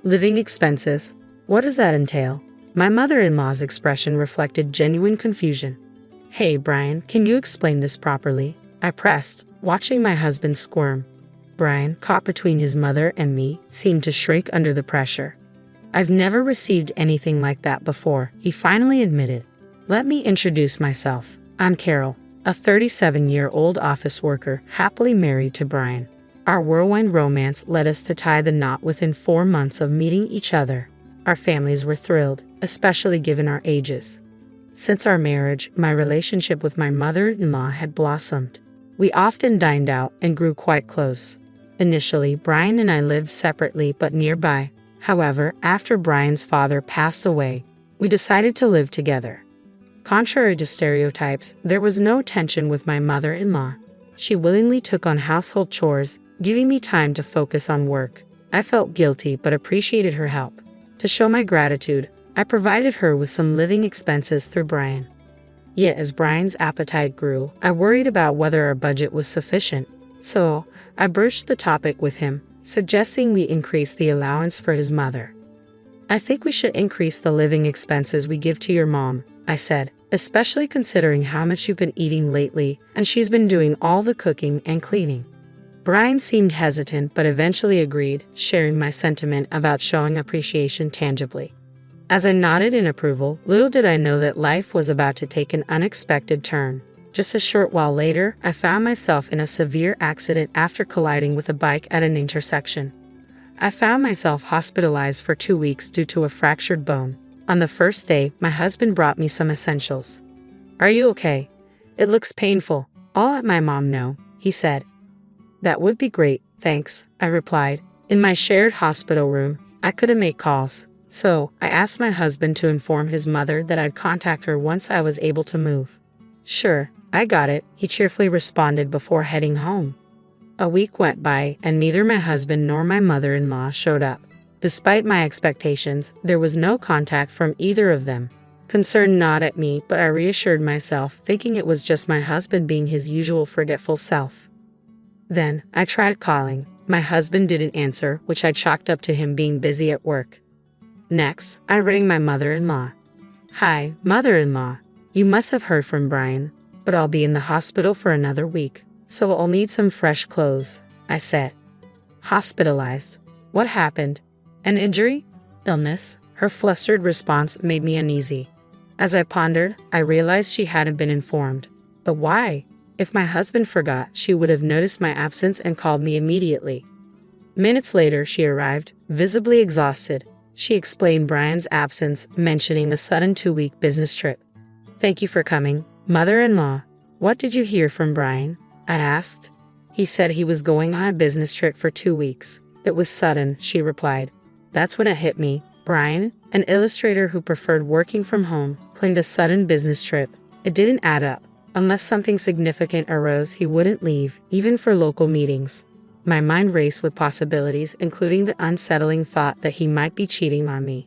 Living expenses? What does that entail? My mother-in-law's expression reflected genuine confusion. Hey, Brian, can you explain this properly? I pressed, watching my husband squirm. Brian, caught between his mother and me, seemed to shrink under the pressure. I've never received anything like that before, he finally admitted. Let me introduce myself. I'm Carol, a 37-year-old office worker happily married to Brian. Our whirlwind romance led us to tie the knot within 4 months of meeting each other. Our families were thrilled, especially given our ages. Since our marriage, my relationship with my mother-in-law had blossomed. We often dined out and grew quite close. Initially, Brian and I lived separately but nearby. However, after Brian's father passed away, we decided to live together. Contrary to stereotypes, there was no tension with my mother-in-law. She willingly took on household chores, giving me time to focus on work. I felt guilty but appreciated her help. To show my gratitude, I provided her with some living expenses through Brian. Yet as Brian's appetite grew, I worried about whether our budget was sufficient. So, I broached the topic with him, suggesting we increase the allowance for his mother. I think we should increase the living expenses we give to your mom, I said, especially considering how much you've been eating lately and she's been doing all the cooking and cleaning. Brian seemed hesitant but eventually agreed, sharing my sentiment about showing appreciation tangibly. As I nodded in approval, little did I know that life was about to take an unexpected turn. Just a short while later, I found myself in a severe accident after colliding with a bike at an intersection. I found myself hospitalized for 2 weeks due to a fractured bone. On the first day, my husband brought me some essentials. Are you okay? It looks painful. I'll let my mom know, he said. That would be great, thanks, I replied. In my shared hospital room, I couldn't make calls, so I asked my husband to inform his mother that I'd contact her once I was able to move. Sure, I got it, he cheerfully responded before heading home. A week went by, and neither my husband nor my mother-in-law showed up. Despite my expectations, there was no contact from either of them. Concern gnawed at me, but I reassured myself, thinking it was just my husband being his usual forgetful self. Then, I tried calling. My husband didn't answer, which I chalked up to him being busy at work. Next, I rang my mother-in-law. Hi, mother-in-law. You must have heard from Brian, but I'll be in the hospital for another week, so I'll need some fresh clothes, I said. Hospitalized? What happened? An injury? Illness? Her flustered response made me uneasy. As I pondered, I realized she hadn't been informed. But why? If my husband forgot, she would have noticed my absence and called me immediately. Minutes later, she arrived, visibly exhausted. She explained Brian's absence, mentioning a sudden 2-week business trip. Thank you for coming, mother-in-law. What did you hear from Brian? I asked. He said he was going on a business trip for 2 weeks. It was sudden, she replied. That's when it hit me. Brian, an illustrator who preferred working from home, planned a sudden business trip. It didn't add up. Unless something significant arose, he wouldn't leave, even for local meetings. My mind raced with possibilities, including the unsettling thought that he might be cheating on me.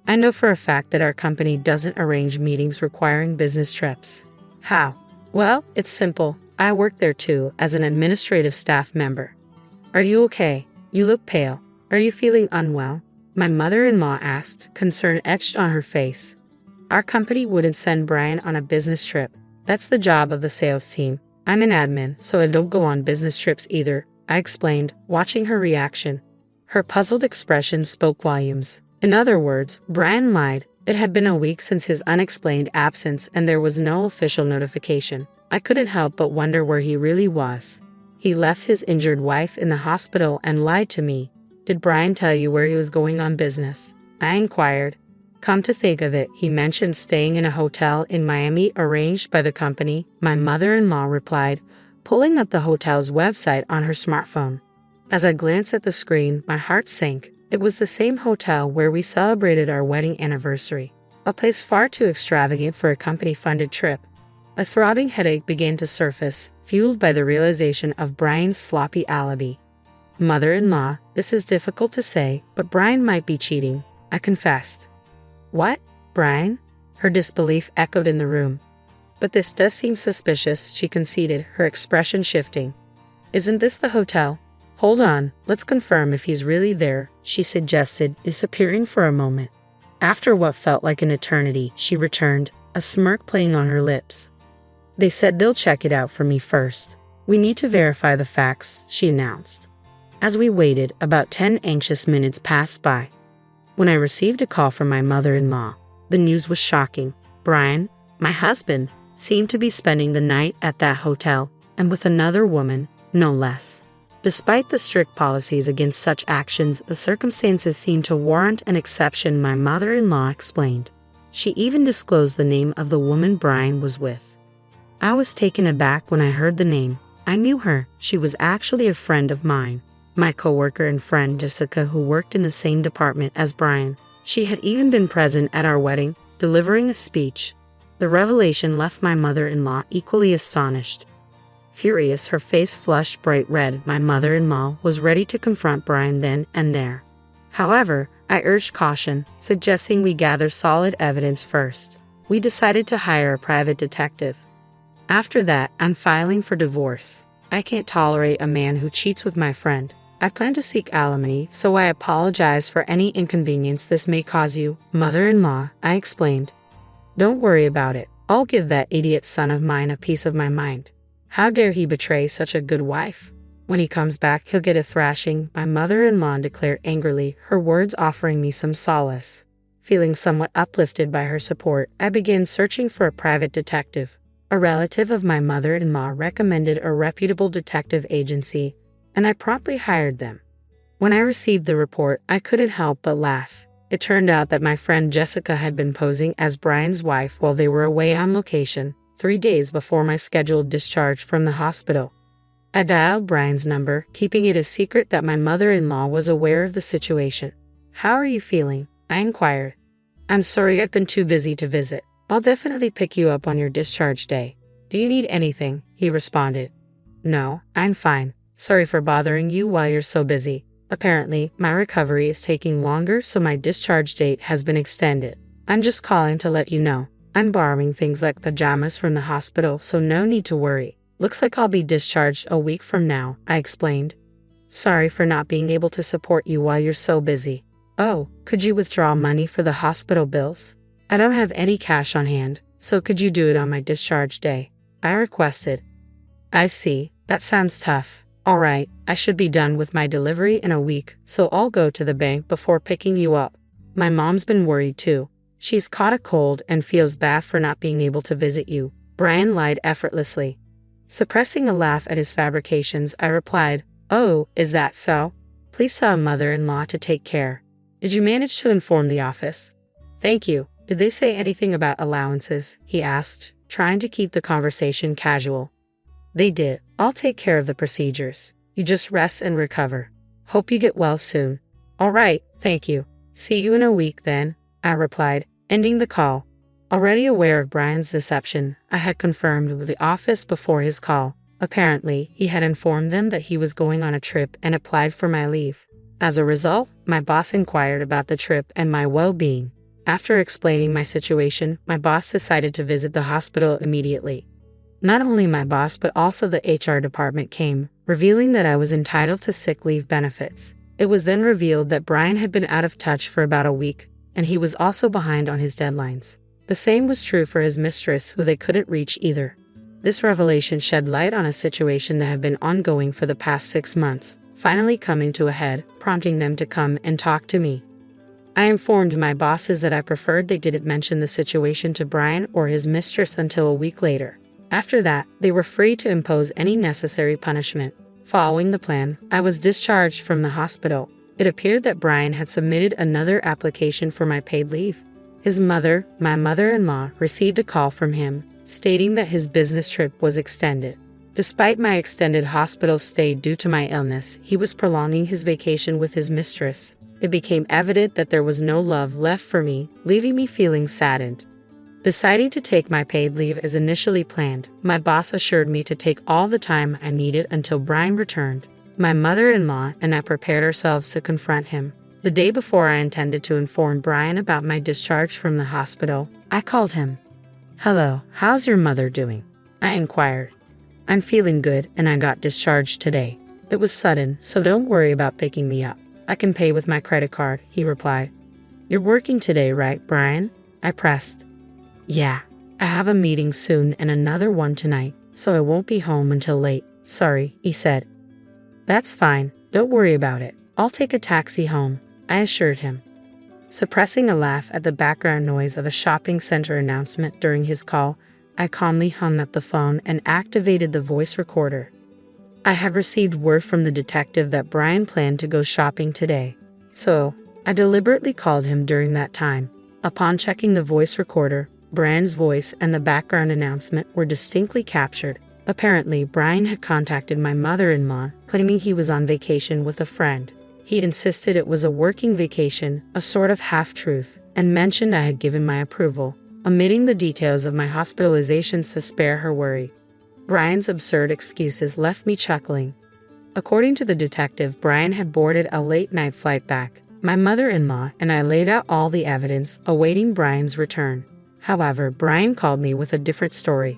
I know for a fact that our company doesn't arrange meetings requiring business trips. How? Well, it's simple. I work there too, as an administrative staff member. Are you okay? You look pale. Are you feeling unwell? My mother-in-law asked, concern etched on her face. Our company wouldn't send Brian on a business trip. That's the job of the sales team. I'm an admin, so I don't go on business trips either, I explained, watching her reaction. Her puzzled expression spoke volumes. In other words, Brian lied. It had been a week since his unexplained absence and there was no official notification. I couldn't help but wonder where he really was. He left his injured wife in the hospital and lied to me. Did Brian tell you where he was going on business? I inquired. Come to think of it, he mentioned staying in a hotel in Miami arranged by the company, my mother-in-law replied, pulling up the hotel's website on her smartphone. As I glanced at the screen, my heart sank. It was the same hotel where we celebrated our wedding anniversary, a place far too extravagant for a company-funded trip. A throbbing headache began to surface, fueled by the realization of Brian's sloppy alibi. Mother-in-law, this is difficult to say, but Brian might be cheating, I confessed. What? Brian? Her disbelief echoed in the room. But this does seem suspicious, she conceded, her expression shifting. Isn't this the hotel? Hold on, let's confirm if he's really there, she suggested, disappearing for a moment. After what felt like an eternity, she returned, a smirk playing on her lips. They said they'll check it out for me first. We need to verify the facts, she announced. As we waited, about 10 anxious minutes passed by. When I received a call from my mother-in-law, the news was shocking. Brian, my husband, seemed to be spending the night at that hotel, and with another woman, no less. Despite the strict policies against such actions, the circumstances seemed to warrant an exception, my mother-in-law explained. She even disclosed the name of the woman Brian was with. I was taken aback when I heard the name. I knew her. She was actually a friend of mine, my coworker and friend Jessica, who worked in the same department as Brian. She had even been present at our wedding, delivering a speech. The revelation left my mother-in-law equally astonished. Furious, her face flushed bright red, my mother-in-law was ready to confront Brian then and there. However, I urged caution, suggesting we gather solid evidence first. We decided to hire a private detective. After that, I'm filing for divorce. I can't tolerate a man who cheats with my friend. I plan to seek alimony, so I apologize for any inconvenience this may cause you, mother-in-law, I explained. Don't worry about it. I'll give that idiot son of mine a piece of my mind. How dare he betray such a good wife? When he comes back, he'll get a thrashing, my mother-in-law declared angrily, her words offering me some solace. Feeling somewhat uplifted by her support, I began searching for a private detective. A relative of my mother-in-law recommended a reputable detective agency, and I promptly hired them. When I received the report, I couldn't help but laugh. It turned out that my friend Jessica had been posing as Brian's wife while they were away on location, 3 days before my scheduled discharge from the hospital. I dialed Brian's number, keeping it a secret that my mother-in-law was aware of the situation. How are you feeling? I inquired. I'm sorry, I've been too busy to visit. I'll definitely pick you up on your discharge day. Do you need anything? He responded. No, I'm fine. Sorry for bothering you while you're so busy. Apparently, my recovery is taking longer, so my discharge date has been extended. I'm just calling to let you know. I'm borrowing things like pajamas from the hospital, so no need to worry. Looks like I'll be discharged a week from now, I explained. Sorry for not being able to support you while you're so busy. Oh, could you withdraw money for the hospital bills? I don't have any cash on hand, so could you do it on my discharge day? I requested. I see. That sounds tough. All right, I should be done with my delivery in a week, so I'll go to the bank before picking you up. My mom's been worried too. She's caught a cold and feels bad for not being able to visit you. Brian lied effortlessly. Suppressing a laugh at his fabrications, I replied, Oh, is that so? Please tell mother-in-law to take care. Did you manage to inform the office? Thank you. Did they say anything about allowances? He asked, trying to keep the conversation casual. They did. I'll take care of the procedures. You just rest and recover. Hope you get well soon. All right, thank you. See you in a week then, I replied, ending the call. Already aware of Brian's deception, I had confirmed with the office before his call. Apparently, he had informed them that he was going on a trip and applied for my leave. As a result, my boss inquired about the trip and my well-being. After explaining my situation, my boss decided to visit the hospital immediately. Not only my boss but also the HR department came, revealing that I was entitled to sick leave benefits. It was then revealed that Brian had been out of touch for about a week, and he was also behind on his deadlines. The same was true for his mistress, who they couldn't reach either. This revelation shed light on a situation that had been ongoing for the past 6 months, finally coming to a head, prompting them to come and talk to me. I informed my bosses that I preferred they didn't mention the situation to Brian or his mistress until a week later. After that, they were free to impose any necessary punishment. Following the plan, I was discharged from the hospital. It appeared that Brian had submitted another application for my paid leave. His mother, my mother-in-law, received a call from him, stating that his business trip was extended. Despite my extended hospital stay due to my illness, he was prolonging his vacation with his mistress. It became evident that there was no love left for me, leaving me feeling saddened. Deciding to take my paid leave as initially planned, my boss assured me to take all the time I needed until Brian returned. My mother-in-law and I prepared ourselves to confront him. The day before I intended to inform Brian about my discharge from the hospital, I called him. Hello, how's your mother doing? I inquired. I'm feeling good and I got discharged today. It was sudden, so don't worry about picking me up. I can pay with my credit card, he replied. You're working today, right, Brian? I pressed. Yeah, I have a meeting soon and another one tonight, so I won't be home until late. Sorry, he said. That's fine, don't worry about it. I'll take a taxi home, I assured him. Suppressing a laugh at the background noise of a shopping center announcement during his call, I calmly hung up the phone and activated the voice recorder. I had received word from the detective that Brian planned to go shopping today, so I deliberately called him during that time. Upon checking the voice recorder, Brian's voice and the background announcement were distinctly captured. Apparently, Brian had contacted my mother-in-law, claiming he was on vacation with a friend. He insisted it was a working vacation, a sort of half-truth, and mentioned I had given my approval, omitting the details of my hospitalizations to spare her worry. Brian's absurd excuses left me chuckling. According to the detective, Brian had boarded a late-night flight back. My mother-in-law and I laid out all the evidence, awaiting Brian's return. However, Brian called me with a different story.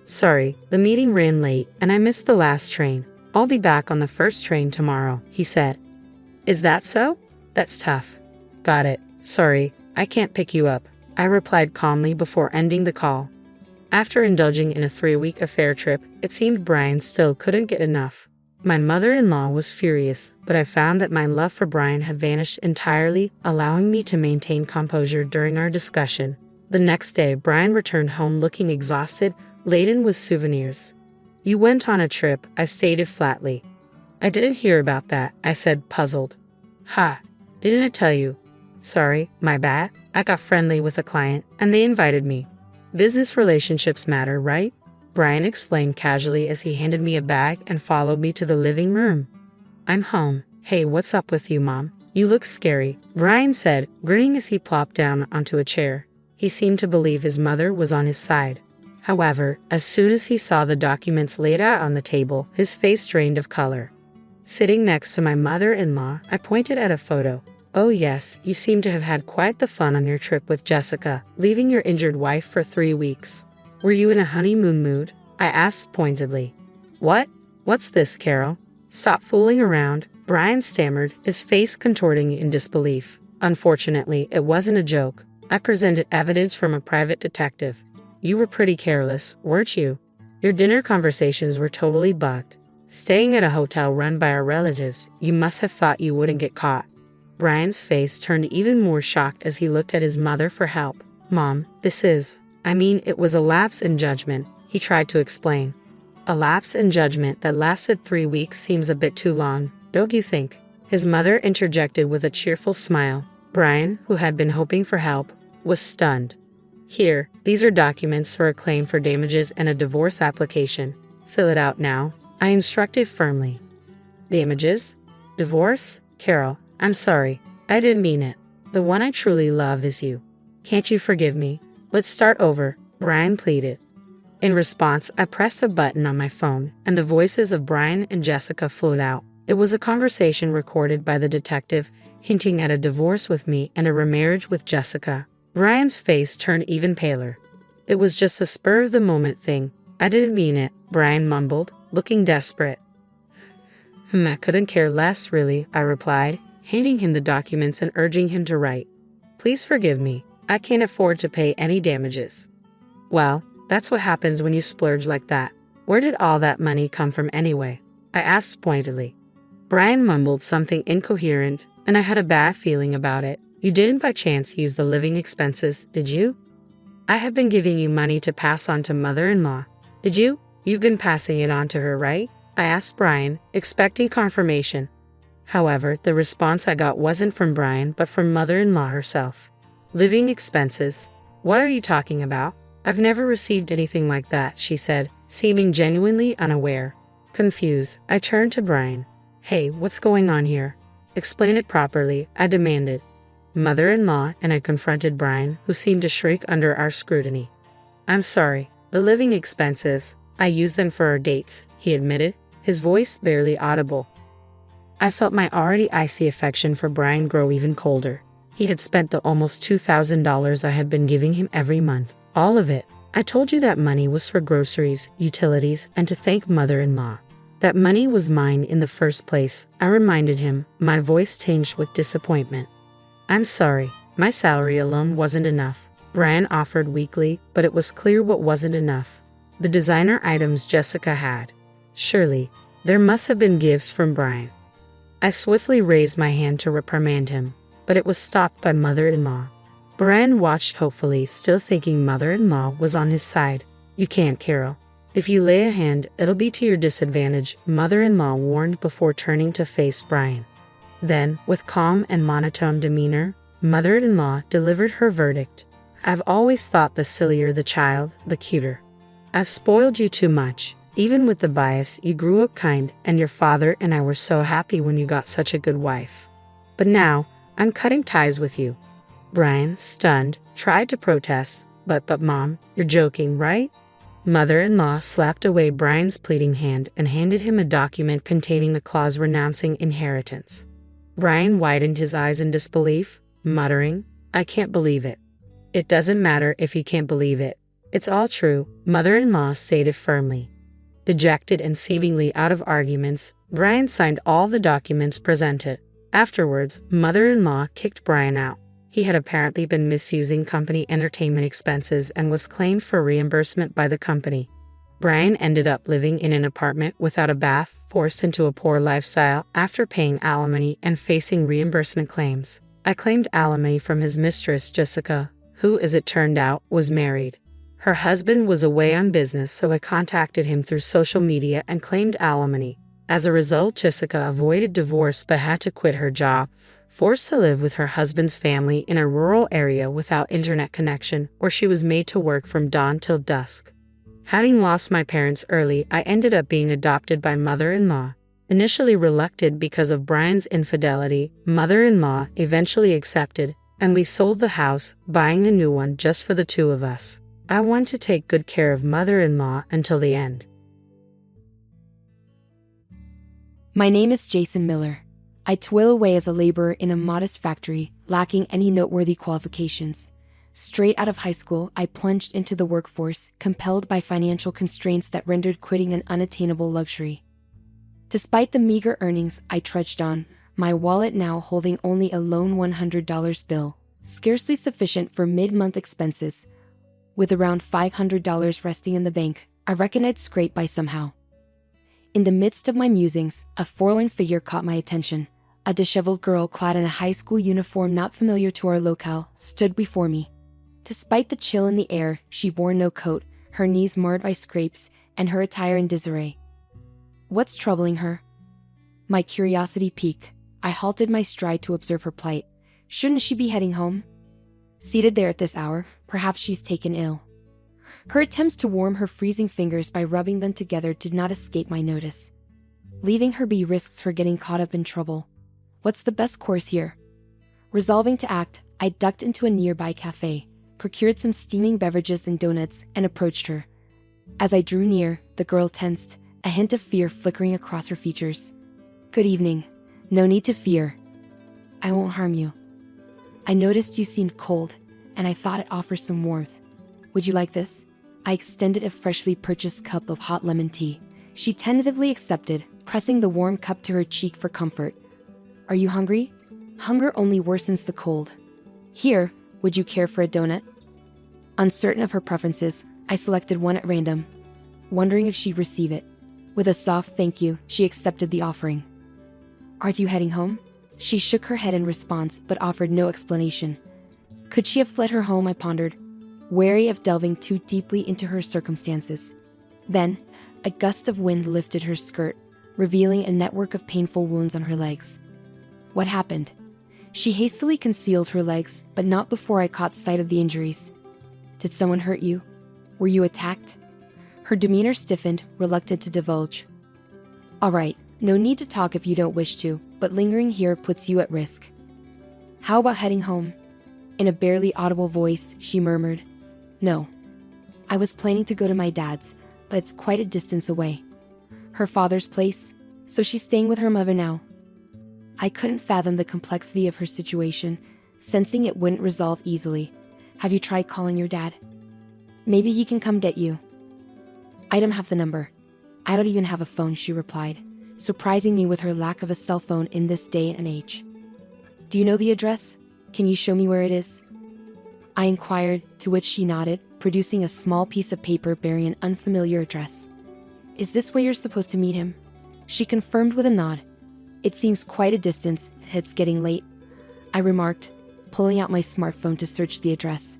Sorry, the meeting ran late and I missed the last train. I'll be back on the first train tomorrow, he said. Is that so? That's tough. Got it. Sorry, I can't pick you up, I replied calmly before ending the call. After indulging in a 3-week affair trip, it seemed Brian still couldn't get enough. My mother-in-law was furious, but I found that my love for Brian had vanished entirely, allowing me to maintain composure during our discussion. The next day, Brian returned home looking exhausted, laden with souvenirs. You went on a trip, I stated flatly. I didn't hear about that, I said, puzzled. Ha, didn't I tell you? Sorry, my bad. I got friendly with a client, and they invited me. Business relationships matter, right? Brian explained casually as he handed me a bag and followed me to the living room. I'm home. Hey, what's up with you, Mom? You look scary, Brian said, grinning as he plopped down onto a chair. He seemed to believe his mother was on his side. However, as soon as he saw the documents laid out on the table, his face drained of color. Sitting next to my mother-in-law, I pointed at a photo. Oh yes, you seem to have had quite the fun on your trip with Jessica, leaving your injured wife for 3 weeks. Were you in a honeymoon mood? I asked pointedly. What? What's this, Carol? Stop fooling around, Brian stammered, his face contorting in disbelief. Unfortunately, it wasn't a joke. I presented evidence from a private detective. You were pretty careless, weren't you? Your dinner conversations were totally bugged. Staying at a hotel run by our relatives, you must have thought you wouldn't get caught. Brian's face turned even more shocked as he looked at his mother for help. Mom, it was a lapse in judgment, he tried to explain. A lapse in judgment that lasted 3 weeks seems a bit too long, don't you think? His mother interjected with a cheerful smile. Brian, who had been hoping for help, was stunned. Here, these are documents for a claim for damages and a divorce application. Fill it out now, I instructed firmly. Damages? Divorce? Carol, I'm sorry. I didn't mean it. The one I truly love is you. Can't you forgive me? Let's start over, Brian pleaded. In response, I pressed a button on my phone, and the voices of Brian and Jessica flowed out. It was a conversation recorded by the detective, hinting at a divorce with me and a remarriage with Jessica. Brian's face turned even paler. It was just a spur-of-the-moment thing. I didn't mean it, Brian mumbled, looking desperate. I couldn't care less, really, I replied, handing him the documents and urging him to write. Please forgive me. I can't afford to pay any damages. Well, that's what happens when you splurge like that. Where did all that money come from anyway? I asked pointedly. Brian mumbled something incoherent, and I had a bad feeling about it. You didn't by chance use the living expenses, did you? I have been giving you money to pass on to mother-in-law. Did you? You've been passing it on to her, right? I asked Brian, expecting confirmation. However, the response I got wasn't from Brian, but from mother-in-law herself. Living expenses? What are you talking about? I've never received anything like that, she said, seeming genuinely unaware. Confused, I turned to Brian. Hey, what's going on here? Explain it properly, I demanded. Mother-in-law and I confronted Brian, who seemed to shrink under our scrutiny. I'm sorry, the living expenses, I used them for our dates, he admitted, his voice barely audible. I felt my already icy affection for Brian grow even colder. He had spent the almost $2,000 I had been giving him every month. All of it. I told you that money was for groceries, utilities, and to thank mother-in-law. That money was mine in the first place, I reminded him, my voice tinged with disappointment. I'm sorry, my salary alone wasn't enough. Brian offered weakly, but it was clear what wasn't enough. The designer items Jessica had. Surely, there must have been gifts from Brian. I swiftly raised my hand to reprimand him, but it was stopped by mother-in-law. Brian watched hopefully, still thinking mother-in-law was on his side. You can't, Carol. If you lay a hand, it'll be to your disadvantage, mother-in-law warned before turning to face Brian. Then, with calm and monotone demeanor, mother-in-law delivered her verdict. I've always thought the sillier the child, the cuter. I've spoiled you too much. Even with the bias, you grew up kind, and your father and I were so happy when you got such a good wife. But now, I'm cutting ties with you. Brian, stunned, tried to protest, but Mom, you're joking, right? Mother-in-law slapped away Brian's pleading hand and handed him a document containing a clause renouncing inheritance. Brian widened his eyes in disbelief, muttering, I can't believe it. It doesn't matter if you can't believe it. It's all true, mother-in-law stated firmly. Dejected and seemingly out of arguments, Brian signed all the documents presented. Afterwards, mother-in-law kicked Brian out. He had apparently been misusing company entertainment expenses and was claimed for reimbursement by the company. Brian ended up living in an apartment without a bath, forced into a poor lifestyle after paying alimony and facing reimbursement claims. I claimed alimony from his mistress, Jessica, who, as it turned out, was married. Her husband was away on business, so I contacted him through social media and claimed alimony. As a result, Jessica avoided divorce but had to quit her job, forced to live with her husband's family in a rural area without internet connection, where she was made to work from dawn till dusk. Having lost my parents early, I ended up being adopted by mother-in-law. Initially reluctant because of Brian's infidelity, mother-in-law eventually accepted, and we sold the house, buying a new one just for the two of us. I want to take good care of mother-in-law until the end. My name is Jason Miller. I toil away as a laborer in a modest factory, lacking any noteworthy qualifications. Straight out of high school, I plunged into the workforce, compelled by financial constraints that rendered quitting an unattainable luxury. Despite the meager earnings, I trudged on, my wallet now holding only a lone $100 bill, scarcely sufficient for mid-month expenses. With around $500 resting in the bank, I reckoned I'd scrape by somehow. In the midst of my musings, a forlorn figure caught my attention. A disheveled girl clad in a high school uniform not familiar to our locale stood before me. Despite the chill in the air, she wore no coat, her knees marred by scrapes, and her attire in disarray. What's troubling her? My curiosity piqued. I halted my stride to observe her plight. Shouldn't she be heading home? Seated there at this hour, perhaps she's taken ill. Her attempts to warm her freezing fingers by rubbing them together did not escape my notice. Leaving her be risks her getting caught up in trouble. What's the best course here? Resolving to act, I ducked into a nearby cafe, procured some steaming beverages and donuts, and approached her. As I drew near, the girl tensed, a hint of fear flickering across her features. Good evening. No need to fear. I won't harm you. I noticed you seemed cold, and I thought it offers some warmth. Would you like this? I extended a freshly purchased cup of hot lemon tea. She tentatively accepted, pressing the warm cup to her cheek for comfort. Are you hungry? Hunger only worsens the cold. Here, would you care for a donut? Uncertain of her preferences, I selected one at random, wondering if she'd receive it. With a soft thank you, she accepted the offering. Aren't you heading home? She shook her head in response, but offered no explanation. Could she have fled her home, I pondered, wary of delving too deeply into her circumstances. Then, a gust of wind lifted her skirt, revealing a network of painful wounds on her legs. What happened? She hastily concealed her legs, but not before I caught sight of the injuries. Did someone hurt you? Were you attacked? Her demeanor stiffened, reluctant to divulge. All right, no need to talk if you don't wish to, but lingering here puts you at risk. How about heading home? In a barely audible voice, she murmured. No. I was planning to go to my dad's, but it's quite a distance away. Her father's place, so she's staying with her mother now. I couldn't fathom the complexity of her situation, sensing it wouldn't resolve easily. Have you tried calling your dad? Maybe he can come get you. I don't have the number. I don't even have a phone, she replied, surprising me with her lack of a cell phone in this day and age. Do you know the address? Can you show me where it is? I inquired, to which she nodded, producing a small piece of paper bearing an unfamiliar address. Is this where you're supposed to meet him? She confirmed with a nod. It seems quite a distance, it's getting late, I remarked, pulling out my smartphone to search the address.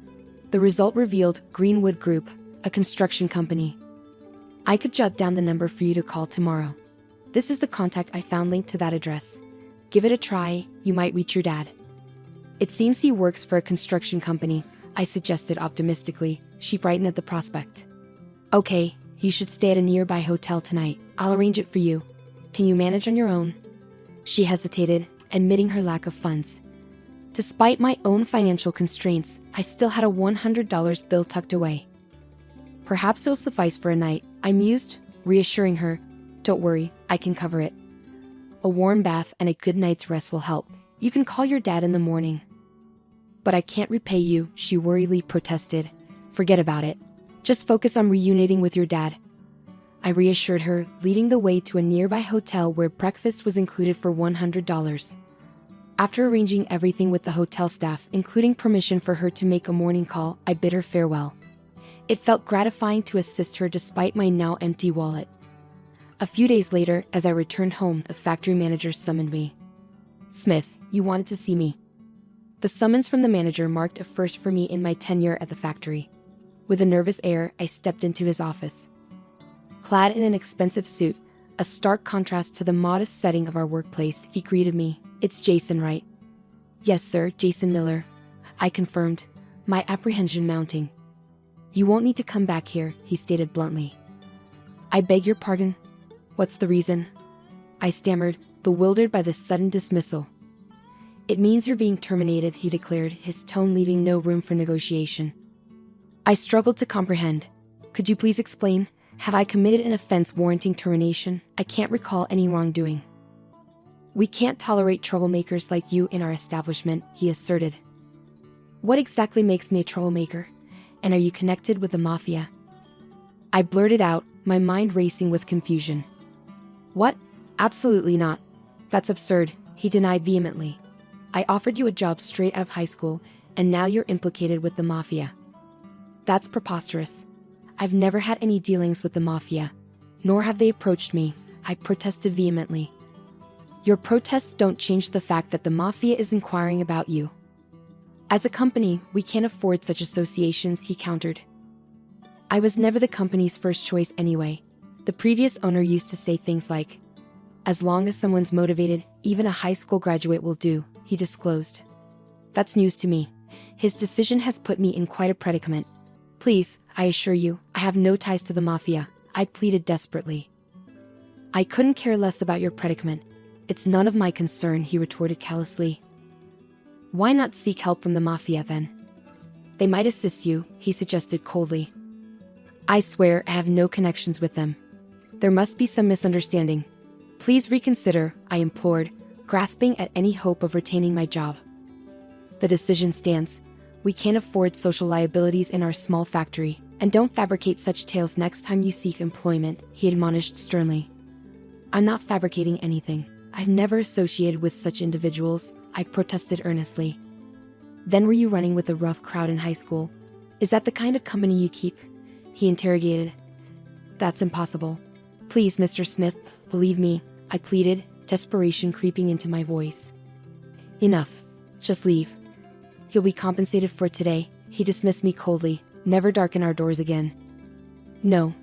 The result revealed Greenwood Group, a construction company. I could jot down the number for you to call tomorrow. This is the contact I found linked to that address. Give it a try, you might reach your dad. It seems he works for a construction company, I suggested optimistically. She brightened at the prospect. Okay, you should stay at a nearby hotel tonight. I'll arrange it for you. Can you manage on your own? She hesitated, admitting her lack of funds. Despite my own financial constraints, I still had a $100 bill tucked away. Perhaps it'll suffice for a night, I mused, reassuring her. Don't worry, I can cover it. A warm bath and a good night's rest will help. You can call your dad in the morning. But I can't repay you, she worriedly protested. Forget about it. Just focus on reuniting with your dad. I reassured her, leading the way to a nearby hotel where breakfast was included for $100. After arranging everything with the hotel staff, including permission for her to make a morning call, I bid her farewell. It felt gratifying to assist her despite my now empty wallet. A few days later, as I returned home, a factory manager summoned me. Smith, you wanted to see me. The summons from the manager marked a first for me in my tenure at the factory. With a nervous air, I stepped into his office. Clad in an expensive suit, a stark contrast to the modest setting of our workplace, he greeted me. It's Jason, right? Yes, sir, Jason Miller, I confirmed, my apprehension mounting. You won't need to come back here, he stated bluntly. I beg your pardon? What's the reason? I stammered, bewildered by this sudden dismissal. It means you're being terminated, he declared, his tone leaving no room for negotiation. I struggled to comprehend. Could you please explain? Have I committed an offense warranting termination? I can't recall any wrongdoing. We can't tolerate troublemakers like you in our establishment, he asserted. What exactly makes me a troublemaker? And are you connected with the mafia? I blurted out, my mind racing with confusion. What? Absolutely not. That's absurd, he denied vehemently. I offered you a job straight out of high school, and now you're implicated with the mafia. That's preposterous. I've never had any dealings with the mafia, nor have they approached me, I protested vehemently. Your protests don't change the fact that the mafia is inquiring about you. As a company, we can't afford such associations, he countered. I was never the company's first choice anyway. The previous owner used to say things like, as long as someone's motivated, even a high school graduate will do, he disclosed. That's news to me. His decision has put me in quite a predicament. Please, I assure you, I have no ties to the mafia, I pleaded desperately. I couldn't care less about your predicament. It's none of my concern, he retorted callously. Why not seek help from the mafia then? They might assist you, he suggested coldly. I swear I have no connections with them. There must be some misunderstanding. Please reconsider, I implored, grasping at any hope of retaining my job. The decision stands. We can't afford social liabilities in our small factory, and don't fabricate such tales next time you seek employment, he admonished sternly. I'm not fabricating anything. I've never associated with such individuals, I protested earnestly. Then were you running with a rough crowd in high school? Is that the kind of company you keep? He interrogated. That's impossible. Please, Mr. Smith, believe me, I pleaded, desperation creeping into my voice. Enough. Just leave. You'll be compensated for today, he dismissed me coldly. Never darken our doors again. No.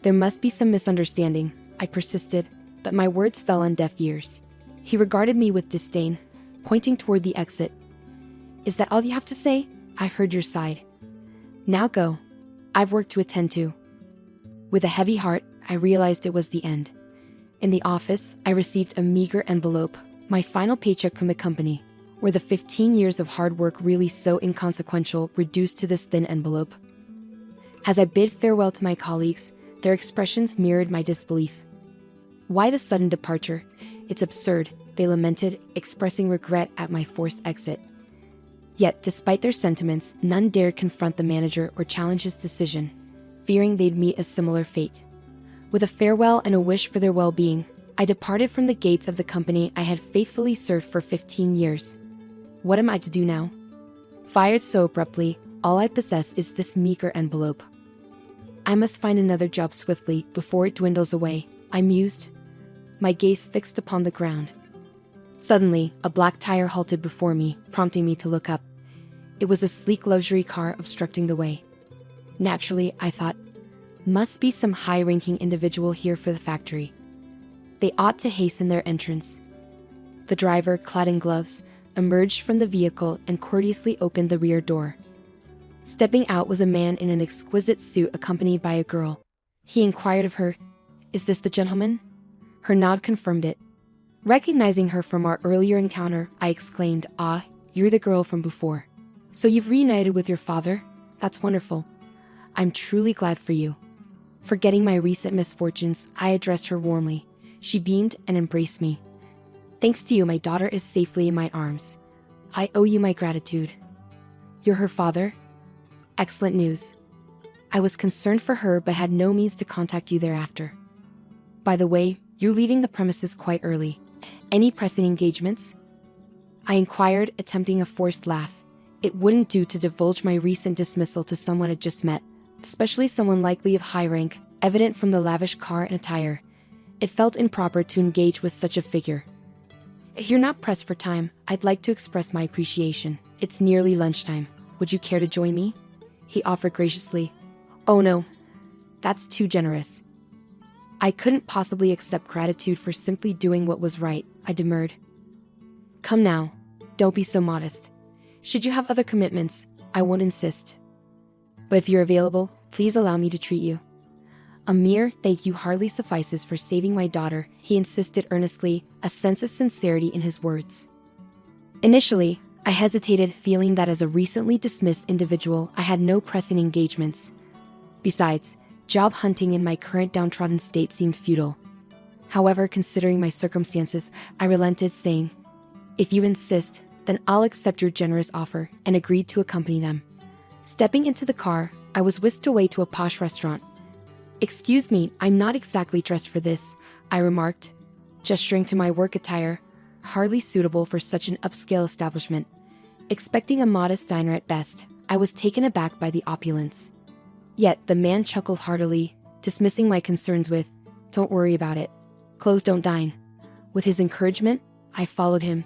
There must be some misunderstanding, I persisted, but my words fell on deaf ears. He regarded me with disdain, pointing toward the exit. Is that all you have to say? I heard your side. Now go. I've work to attend to. With a heavy heart, I realized it was the end. In the office, I received a meager envelope, my final paycheck from the company. Were the 15 years of hard work really so inconsequential, reduced to this thin envelope? As I bid farewell to my colleagues, their expressions mirrored my disbelief. Why the sudden departure? It's absurd, they lamented, expressing regret at my forced exit. Yet, despite their sentiments, none dared confront the manager or challenge his decision, fearing they'd meet a similar fate. With a farewell and a wish for their well-being, I departed from the gates of the company I had faithfully served for 15 years. What am I to do now? Fired so abruptly, all I possess is this meager envelope. I must find another job swiftly before it dwindles away, I mused, my gaze fixed upon the ground. Suddenly, a black tire halted before me, prompting me to look up. It was a sleek luxury car obstructing the way. Naturally, I thought, must be some high-ranking individual here for the factory. They ought to hasten their entrance. The driver, clad in gloves, emerged from the vehicle and courteously opened the rear door. Stepping out was a man in an exquisite suit accompanied by a girl. He inquired of her, "Is this the gentleman?" Her nod confirmed it. Recognizing her from our earlier encounter, I exclaimed, "Ah, you're the girl from before. So you've reunited with your father? That's wonderful. I'm truly glad for you." Forgetting my recent misfortunes, I addressed her warmly. She beamed and embraced me. "Thanks to you, my daughter is safely in my arms. I owe you my gratitude." "You're her father?" Excellent news. I was concerned for her but had no means to contact you thereafter. By the way, you're leaving the premises quite early. Any pressing engagements? I inquired, attempting a forced laugh. It wouldn't do to divulge my recent dismissal to someone I'd just met, especially someone likely of high rank, evident from the lavish car and attire. It felt improper to engage with such a figure. "If you're not pressed for time, I'd like to express my appreciation. It's nearly lunchtime. Would you care to join me?" He offered graciously. "Oh no, that's too generous." I couldn't possibly accept gratitude for simply doing what was right, I demurred. "Come now, don't be so modest. Should you have other commitments, I won't insist. But if you're available, please allow me to treat you." "A mere thank you hardly suffices for saving my daughter," he insisted earnestly, a sense of sincerity in his words. Initially, I hesitated, feeling that as a recently dismissed individual, I had no pressing engagements. Besides, job hunting in my current downtrodden state seemed futile. However, considering my circumstances, I relented, saying, "If you insist, then I'll accept your generous offer," and agreed to accompany them. Stepping into the car, I was whisked away to a posh restaurant. "Excuse me, I'm not exactly dressed for this," I remarked, gesturing to my work attire, hardly suitable for such an upscale establishment. Expecting a modest diner at best, I was taken aback by the opulence. Yet the man chuckled heartily, dismissing my concerns with, "Don't worry about it. Clothes don't dine." With his encouragement, I followed him,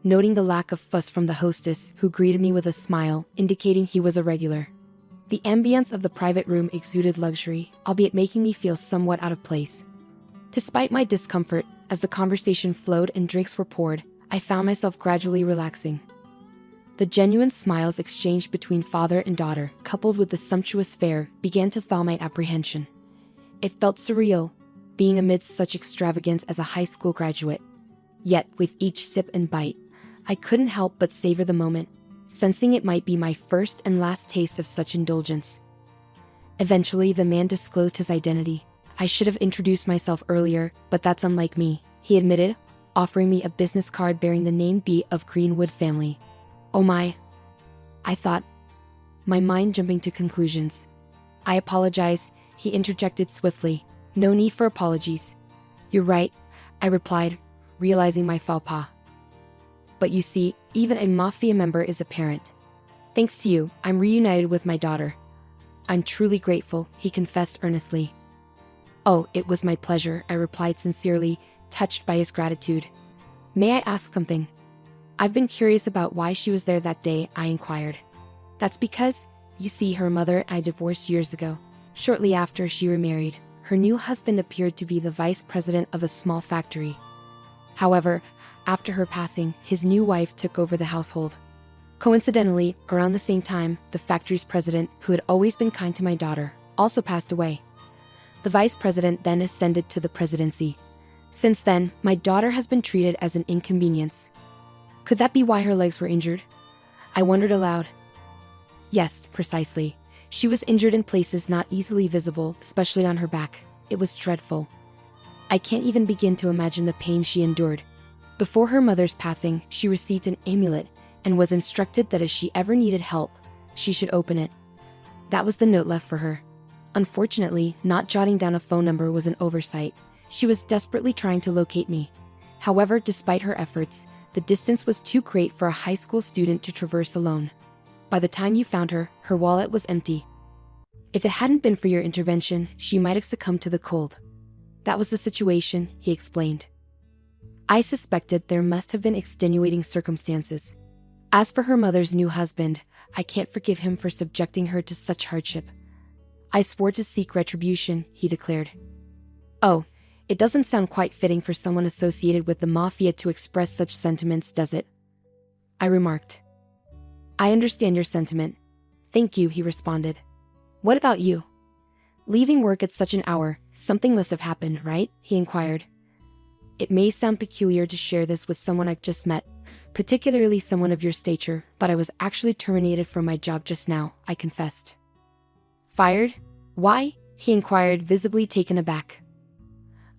noting the lack of fuss from the hostess, who greeted me with a smile, indicating he was a regular. The ambience of the private room exuded luxury, albeit making me feel somewhat out of place. Despite my discomfort, as the conversation flowed and drinks were poured, I found myself gradually relaxing. The genuine smiles exchanged between father and daughter, coupled with the sumptuous fare, began to thaw my apprehension. It felt surreal, being amidst such extravagance as a high school graduate. Yet, with each sip and bite, I couldn't help but savor the moment, sensing it might be my first and last taste of such indulgence. Eventually, the man disclosed his identity. "I should have introduced myself earlier, but that's unlike me," he admitted, offering me a business card bearing the name B of Greenwood family. "Oh my," I thought, my mind jumping to conclusions. "I apologize," he interjected swiftly. "No need for apologies." "You're right," I replied, realizing my faux pas. "But you see, even a mafia member is a parent. Thanks to you, I'm reunited with my daughter." "I'm truly grateful," he confessed earnestly. "Oh, it was my pleasure," I replied sincerely, touched by his gratitude. "May I ask something?" "I've been curious about why she was there that day," I inquired. "That's because, you see, her mother and I divorced years ago. Shortly after she remarried, her new husband appeared to be the vice president of a small factory. However, after her passing, his new wife took over the household. Coincidentally, around the same time, the factory's president, who had always been kind to my daughter, also passed away. The vice president then ascended to the presidency. Since then, my daughter has been treated as an inconvenience. Could that be why her legs were injured? I wondered aloud. Yes, precisely. She was injured in places not easily visible, especially on her back. It was dreadful. I can't even begin to imagine the pain she endured. Before her mother's passing, she received an amulet and was instructed that if she ever needed help, she should open it. That was the note left for her. Unfortunately, not jotting down a phone number was an oversight. She was desperately trying to locate me. However, despite her efforts, the distance was too great for a high school student to traverse alone. By the time you found her, her wallet was empty. If it hadn't been for your intervention, she might have succumbed to the cold. That was the situation, he explained. I suspected there must have been extenuating circumstances. As for her mother's new husband, I can't forgive him for subjecting her to such hardship. I swore to seek retribution, he declared. Oh, it doesn't sound quite fitting for someone associated with the mafia to express such sentiments, does it? I remarked. I understand your sentiment. Thank you, he responded. What about you? Leaving work at such an hour, something must have happened, right? He inquired. It may sound peculiar to share this with someone I've just met, particularly someone of your stature, but I was actually terminated from my job just now, I confessed. Fired? Why? He inquired, visibly taken aback.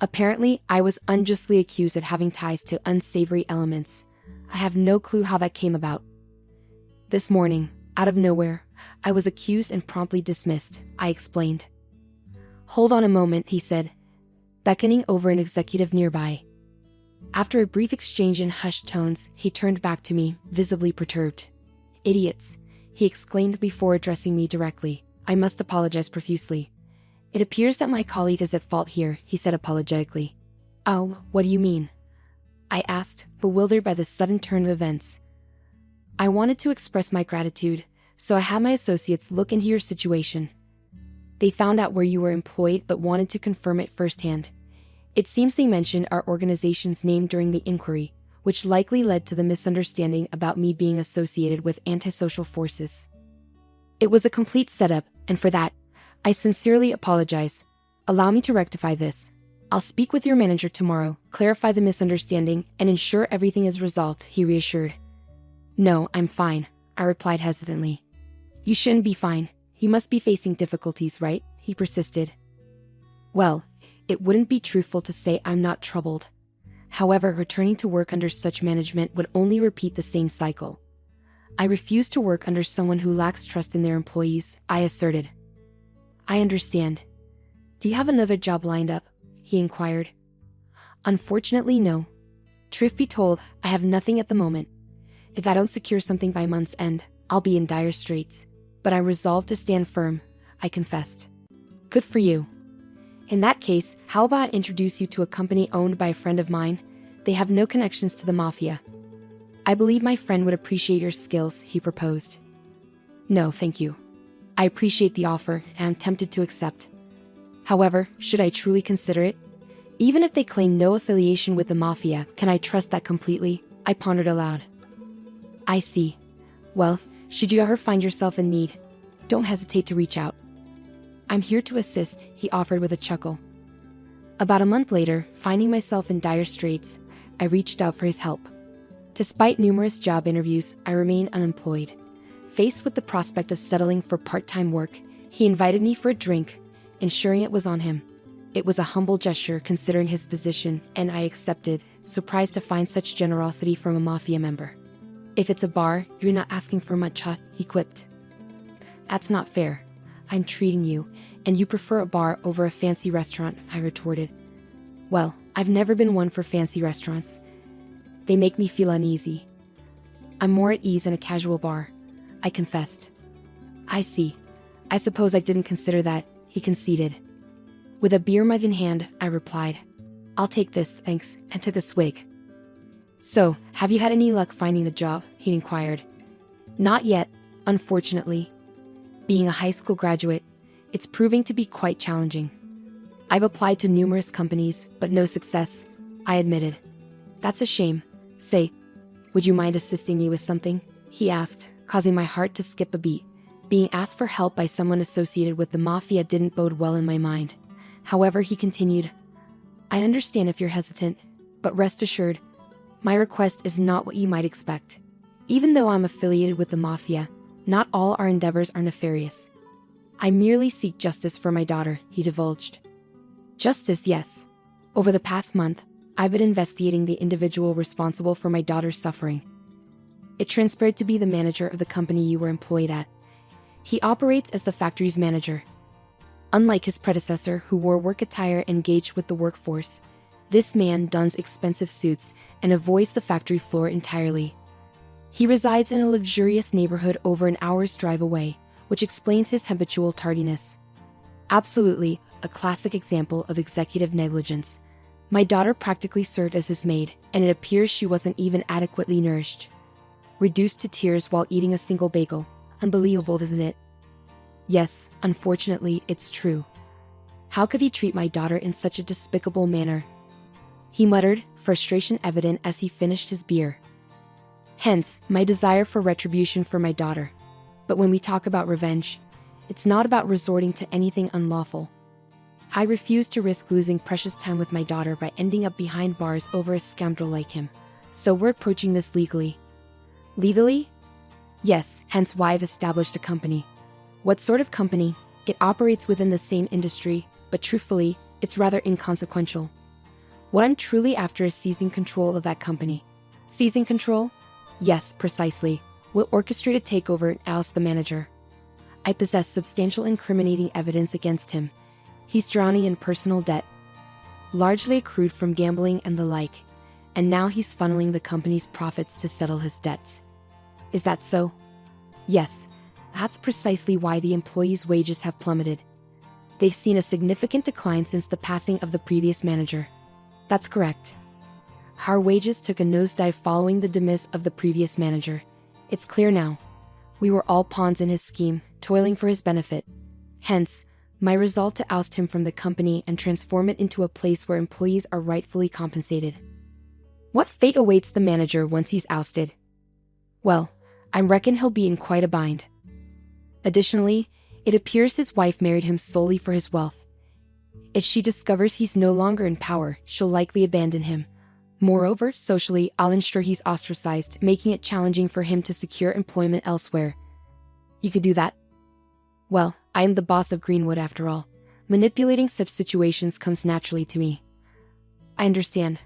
Apparently, I was unjustly accused of having ties to unsavory elements. I have no clue how that came about. This morning, out of nowhere, I was accused and promptly dismissed, I explained. Hold on a moment, he said, beckoning over an executive nearby. After a brief exchange in hushed tones, he turned back to me, visibly perturbed. Idiots, he exclaimed before addressing me directly. I must apologize profusely. It appears that my colleague is at fault here, he said apologetically. Oh, what do you mean? I asked, bewildered by the sudden turn of events. I wanted to express my gratitude, so I had my associates look into your situation. They found out where you were employed but wanted to confirm it firsthand. It seems they mentioned our organization's name during the inquiry, which likely led to the misunderstanding about me being associated with antisocial forces. It was a complete setup, and for that, I sincerely apologize. Allow me to rectify this. I'll speak with your manager tomorrow, clarify the misunderstanding, and ensure everything is resolved, he reassured. No, I'm fine, I replied hesitantly. You shouldn't be fine. You must be facing difficulties, right? He persisted. Well, it wouldn't be truthful to say I'm not troubled. However, returning to work under such management would only repeat the same cycle. I refuse to work under someone who lacks trust in their employees, I asserted. I understand. Do you have another job lined up? He inquired. Unfortunately, no. Truth be told, I have nothing at the moment. If I don't secure something by month's end, I'll be in dire straits. But I'm resolved to stand firm, I confessed. Good for you. In that case, how about I introduce you to a company owned by a friend of mine? They have no connections to the mafia. I believe my friend would appreciate your skills, he proposed. No, thank you. I appreciate the offer and am tempted to accept. However, should I truly consider it? Even if they claim no affiliation with the mafia, can I trust that completely? I pondered aloud. I see. Well, should you ever find yourself in need, don't hesitate to reach out. I'm here to assist, he offered with a chuckle. About a month later, finding myself in dire straits, I reached out for his help. Despite numerous job interviews, I remained unemployed. Faced with the prospect of settling for part-time work, he invited me for a drink, ensuring it was on him. It was a humble gesture considering his position, and I accepted, surprised to find such generosity from a mafia member. If it's a bar, you're not asking for much, huh? He quipped. That's not fair. I'm treating you, and you prefer a bar over a fancy restaurant, I retorted. Well, I've never been one for fancy restaurants. They make me feel uneasy. I'm more at ease in a casual bar, I confessed. I see. I suppose I didn't consider that, he conceded. With a beer mug in hand, I replied, I'll take this, thanks, and took a swig. So, have you had any luck finding a job? He inquired. Not yet, unfortunately. Being a high school graduate, it's proving to be quite challenging. I've applied to numerous companies, but no success, I admitted. That's a shame. Say, would you mind assisting me with something? He asked, causing my heart to skip a beat. Being asked for help by someone associated with the mafia didn't bode well in my mind. However, he continued, I understand if you're hesitant, but rest assured, my request is not what you might expect. Even though I'm affiliated with the mafia, not all our endeavors are nefarious. I merely seek justice for my daughter, he divulged. Justice, yes. Over the past month, I've been investigating the individual responsible for my daughter's suffering. It transpired to be the manager of the company you were employed at. He operates as the factory's manager. Unlike his predecessor who wore work attire and engaged with the workforce, this man dons expensive suits and avoids the factory floor entirely. He resides in a luxurious neighborhood over an hour's drive away, which explains his habitual tardiness. Absolutely, a classic example of executive negligence. My daughter practically served as his maid, and it appears she wasn't even adequately nourished. Reduced to tears while eating a single bagel. Unbelievable, isn't it? Yes, unfortunately, it's true. How could he treat my daughter in such a despicable manner? He muttered, frustration evident as he finished his beer. Hence, my desire for retribution for my daughter. But when we talk about revenge, it's not about resorting to anything unlawful. I refuse to risk losing precious time with my daughter by ending up behind bars over a scoundrel like him. So we're approaching this legally. Legally? Yes, hence why I've established a company. What sort of company? It operates within the same industry, but truthfully, it's rather inconsequential. What I'm truly after is seizing control of that company. Seizing control? Yes, precisely. We'll orchestrate a takeover and oust the manager. I possess substantial incriminating evidence against him. He's drowning in personal debt, largely accrued from gambling and the like, and now he's funneling the company's profits to settle his debts. Is that so? Yes, that's precisely why the employees' wages have plummeted. They've seen a significant decline since the passing of the previous manager. That's correct. Our wages took a nosedive following the demise of the previous manager. It's clear now. We were all pawns in his scheme, toiling for his benefit. Hence, my resolve to oust him from the company and transform it into a place where employees are rightfully compensated. What fate awaits the manager once he's ousted? Well, I reckon he'll be in quite a bind. Additionally, it appears his wife married him solely for his wealth. If she discovers he's no longer in power, she'll likely abandon him. Moreover, socially, I'll ensure he's ostracized, making it challenging for him to secure employment elsewhere. You could do that? Well, I am the boss of Greenwood after all. Manipulating such situations comes naturally to me. I understand.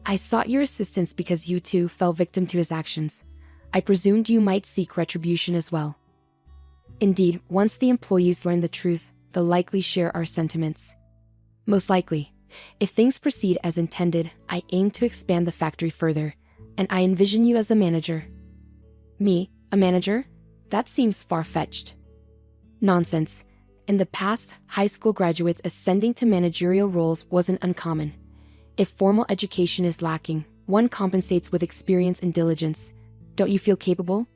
I sought your assistance because you too fell victim to his actions. I presumed you might seek retribution as well. Indeed, once the employees learn the truth, they'll likely share our sentiments. Most likely. If things proceed as intended, I aim to expand the factory further, and I envision you as a manager. Me, a manager? That seems far-fetched. Nonsense. In the past, high school graduates ascending to managerial roles wasn't uncommon. If formal education is lacking, one compensates with experience and diligence. Don't you feel capable?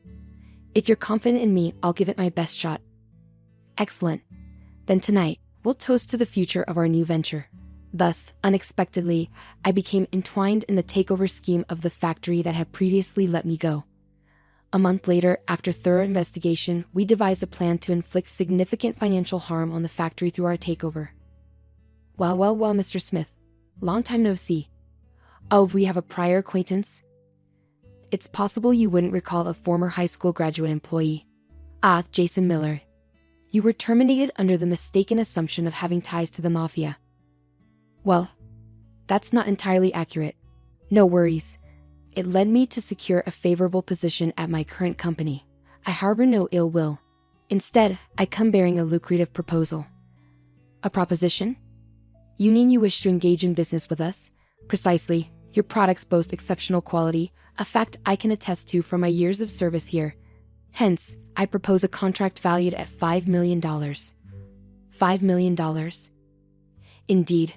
If you're confident in me, I'll give it my best shot. Excellent. Then tonight, we'll toast to the future of our new venture. Thus, unexpectedly, I became entwined in the takeover scheme of the factory that had previously let me go. A month later, after thorough investigation, we devised a plan to inflict significant financial harm on the factory through our takeover. Well, Mr. Smith. Long time no see. Oh, we have a prior acquaintance? It's possible you wouldn't recall a former high school graduate employee. Ah, Jason Miller. You were terminated under the mistaken assumption of having ties to the mafia. Well, that's not entirely accurate. No worries. It led me to secure a favorable position at my current company. I harbor no ill will. Instead, I come bearing a lucrative proposal. A proposition? You mean you wish to engage in business with us? Precisely. Your products boast exceptional quality, a fact I can attest to from my years of service here. Hence, I propose a contract valued at $5 million. $5 million? Indeed.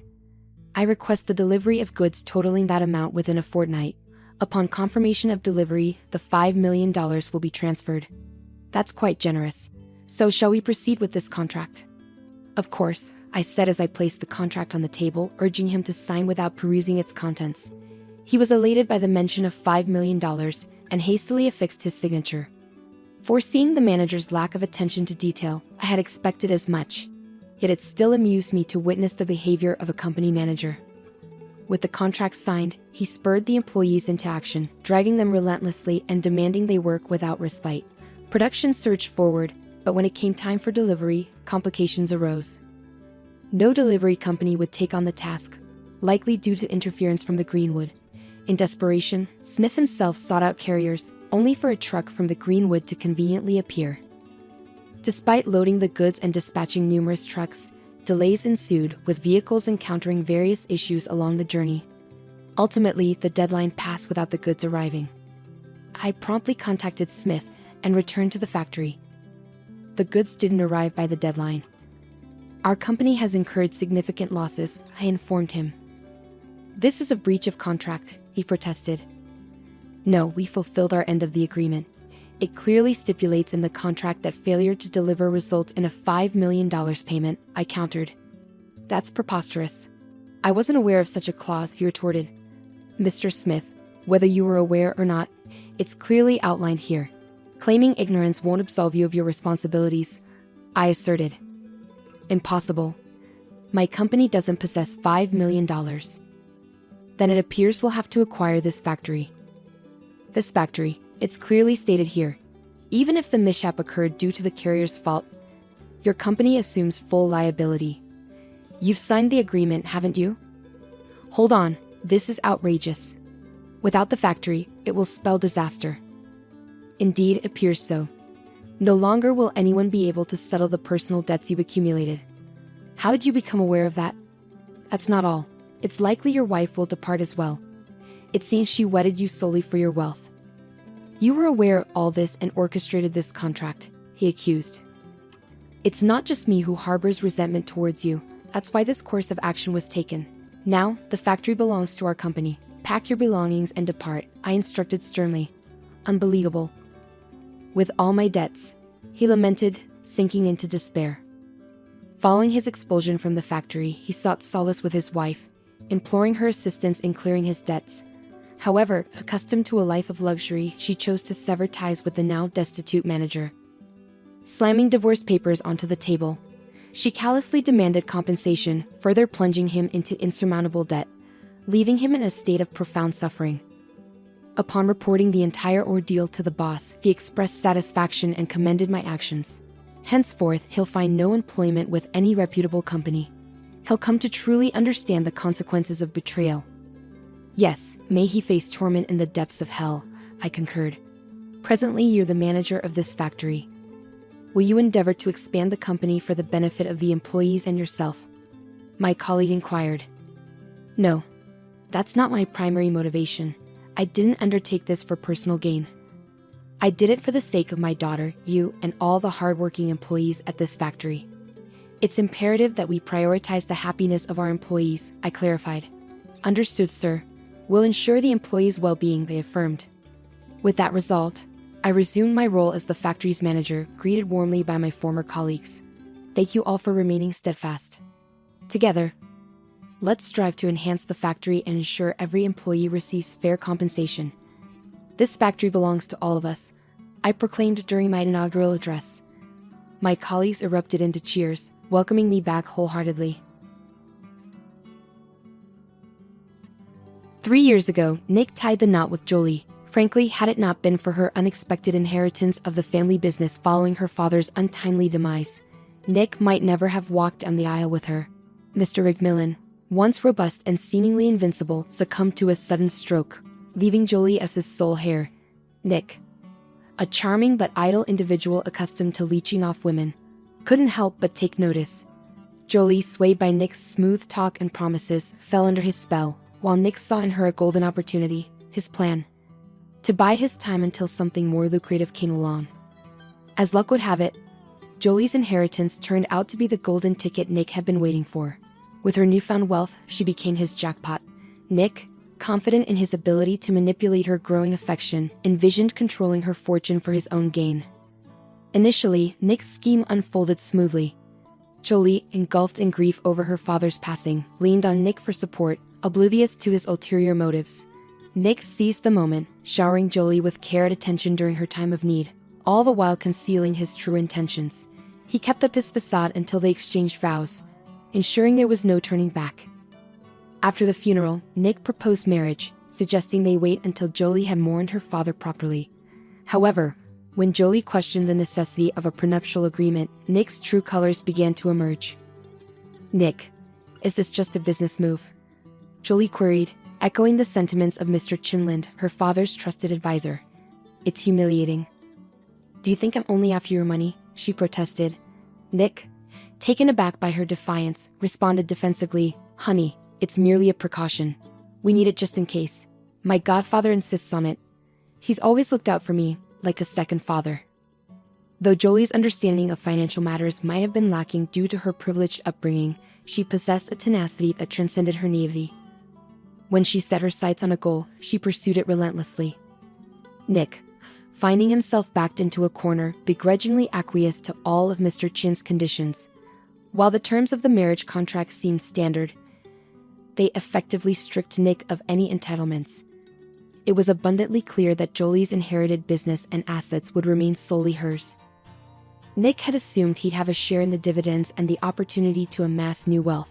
I request the delivery of goods totaling that amount within a fortnight. Upon confirmation of delivery, the $5 million will be transferred. That's quite generous. So shall we proceed with this contract? Of course, I said as I placed the contract on the table, urging him to sign without perusing its contents. He was elated by the mention of $5 million and hastily affixed his signature. Foreseeing the manager's lack of attention to detail, I had expected as much. Yet it still amused me to witness the behavior of a company manager. With the contract signed, he spurred the employees into action, driving them relentlessly and demanding they work without respite. Production surged forward, but when it came time for delivery, complications arose. No delivery company would take on the task, likely due to interference from the Greenwood. In desperation, Smith himself sought out carriers, only for a truck from the Greenwood to conveniently appear. Despite loading the goods and dispatching numerous trucks, delays ensued, with vehicles encountering various issues along the journey. Ultimately, the deadline passed without the goods arriving. I promptly contacted Smith and returned to the factory. The goods didn't arrive by the deadline. Our company has incurred significant losses, I informed him. This is a breach of contract, he protested. No, we fulfilled our end of the agreement. It clearly stipulates in the contract that failure to deliver results in a $5 million payment, I countered. That's preposterous. I wasn't aware of such a clause, he retorted. Mr. Smith, whether you were aware or not, it's clearly outlined here. Claiming ignorance won't absolve you of your responsibilities, I asserted. Impossible. My company doesn't possess $5 million. Then it appears we'll have to acquire this factory. This factory, it's clearly stated here. Even if the mishap occurred due to the carrier's fault, your company assumes full liability. You've signed the agreement, haven't you? Hold on, this is outrageous. Without the factory, it will spell disaster. Indeed, it appears so. No longer will anyone be able to settle the personal debts you've accumulated. How did you become aware of that? That's not all. It's likely your wife will depart as well. It seems she wedded you solely for your wealth. You were aware of all this and orchestrated this contract, he accused. It's not just me who harbors resentment towards you. That's why this course of action was taken. Now, the factory belongs to our company. Pack your belongings and depart, I instructed sternly. Unbelievable. With all my debts, he lamented, sinking into despair. Following his expulsion from the factory, he sought solace with his wife, imploring her assistance in clearing his debts. However, accustomed to a life of luxury, she chose to sever ties with the now destitute manager. Slamming divorce papers onto the table, she callously demanded compensation, further plunging him into insurmountable debt, leaving him in a state of profound suffering. Upon reporting the entire ordeal to the boss, he expressed satisfaction and commended my actions. Henceforth, he'll find no employment with any reputable company. He'll come to truly understand the consequences of betrayal. Yes, may he face torment in the depths of hell, I concurred. Presently, you're the manager of this factory. Will you endeavor to expand the company for the benefit of the employees and yourself? My colleague inquired. No, that's not my primary motivation. I didn't undertake this for personal gain. I did it for the sake of my daughter, you, and all the hardworking employees at this factory. It's imperative that we prioritize the happiness of our employees, I clarified. Understood, sir. We'll ensure the employees' well-being, they affirmed. With that result, I resumed my role as the factory's manager, greeted warmly by my former colleagues. Thank you all for remaining steadfast. Together, let's strive to enhance the factory and ensure every employee receives fair compensation. This factory belongs to all of us, I proclaimed during my inaugural address. My colleagues erupted into cheers, welcoming me back wholeheartedly. 3 years ago, Nick tied the knot with Jolie. Frankly, had it not been for her unexpected inheritance of the family business following her father's untimely demise, Nick might never have walked down the aisle with her. Mr. McMillan, once robust and seemingly invincible, succumbed to a sudden stroke, leaving Jolie as his sole heir. Nick, a charming but idle individual accustomed to leeching off women, couldn't help but take notice. Jolie, swayed by Nick's smooth talk and promises, fell under his spell, while Nick saw in her a golden opportunity, his plan. To buy his time until something more lucrative came along. As luck would have it, Jolie's inheritance turned out to be the golden ticket Nick had been waiting for. With her newfound wealth, she became his jackpot. Nick, confident in his ability to manipulate her growing affection, envisioned controlling her fortune for his own gain. Initially, Nick's scheme unfolded smoothly. Jolie, engulfed in grief over her father's passing, leaned on Nick for support, oblivious to his ulterior motives. Nick seized the moment, showering Jolie with care and attention during her time of need, all the while concealing his true intentions. He kept up his facade until they exchanged vows, ensuring there was no turning back. After the funeral, Nick proposed marriage, suggesting they wait until Jolie had mourned her father properly. However, when Jolie questioned the necessity of a prenuptial agreement, Nick's true colors began to emerge. Nick, is this just a business move? Jolie queried, echoing the sentiments of Mr. Chinland, her father's trusted advisor. It's humiliating. "Do you think I'm only after your money?" she protested. Nick, taken aback by her defiance, responded defensively, "Honey, it's merely a precaution. We need it just in case. My godfather insists on it. He's always looked out for me, like a second father." Though Jolie's understanding of financial matters might have been lacking due to her privileged upbringing, she possessed a tenacity that transcended her naivety. When she set her sights on a goal, she pursued it relentlessly. Nick, finding himself backed into a corner, begrudgingly acquiesced to all of Mr. Chin's conditions. While the terms of the marriage contract seemed standard, they effectively stripped Nick of any entitlements. It was abundantly clear that Jolie's inherited business and assets would remain solely hers. Nick had assumed he'd have a share in the dividends and the opportunity to amass new wealth.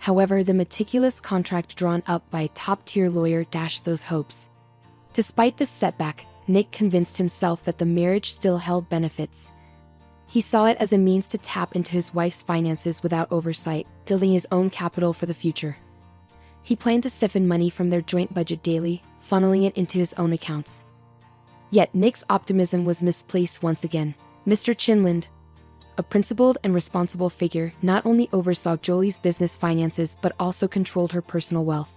However, the meticulous contract drawn up by a top-tier lawyer dashed those hopes. Despite this setback, Nick convinced himself that the marriage still held benefits. He saw it as a means to tap into his wife's finances without oversight, building his own capital for the future. He planned to siphon money from their joint budget daily, funneling it into his own accounts. Yet Nick's optimism was misplaced once again. Mr. Chinland, a principled and responsible figure, not only oversaw Jolie's business finances but also controlled her personal wealth.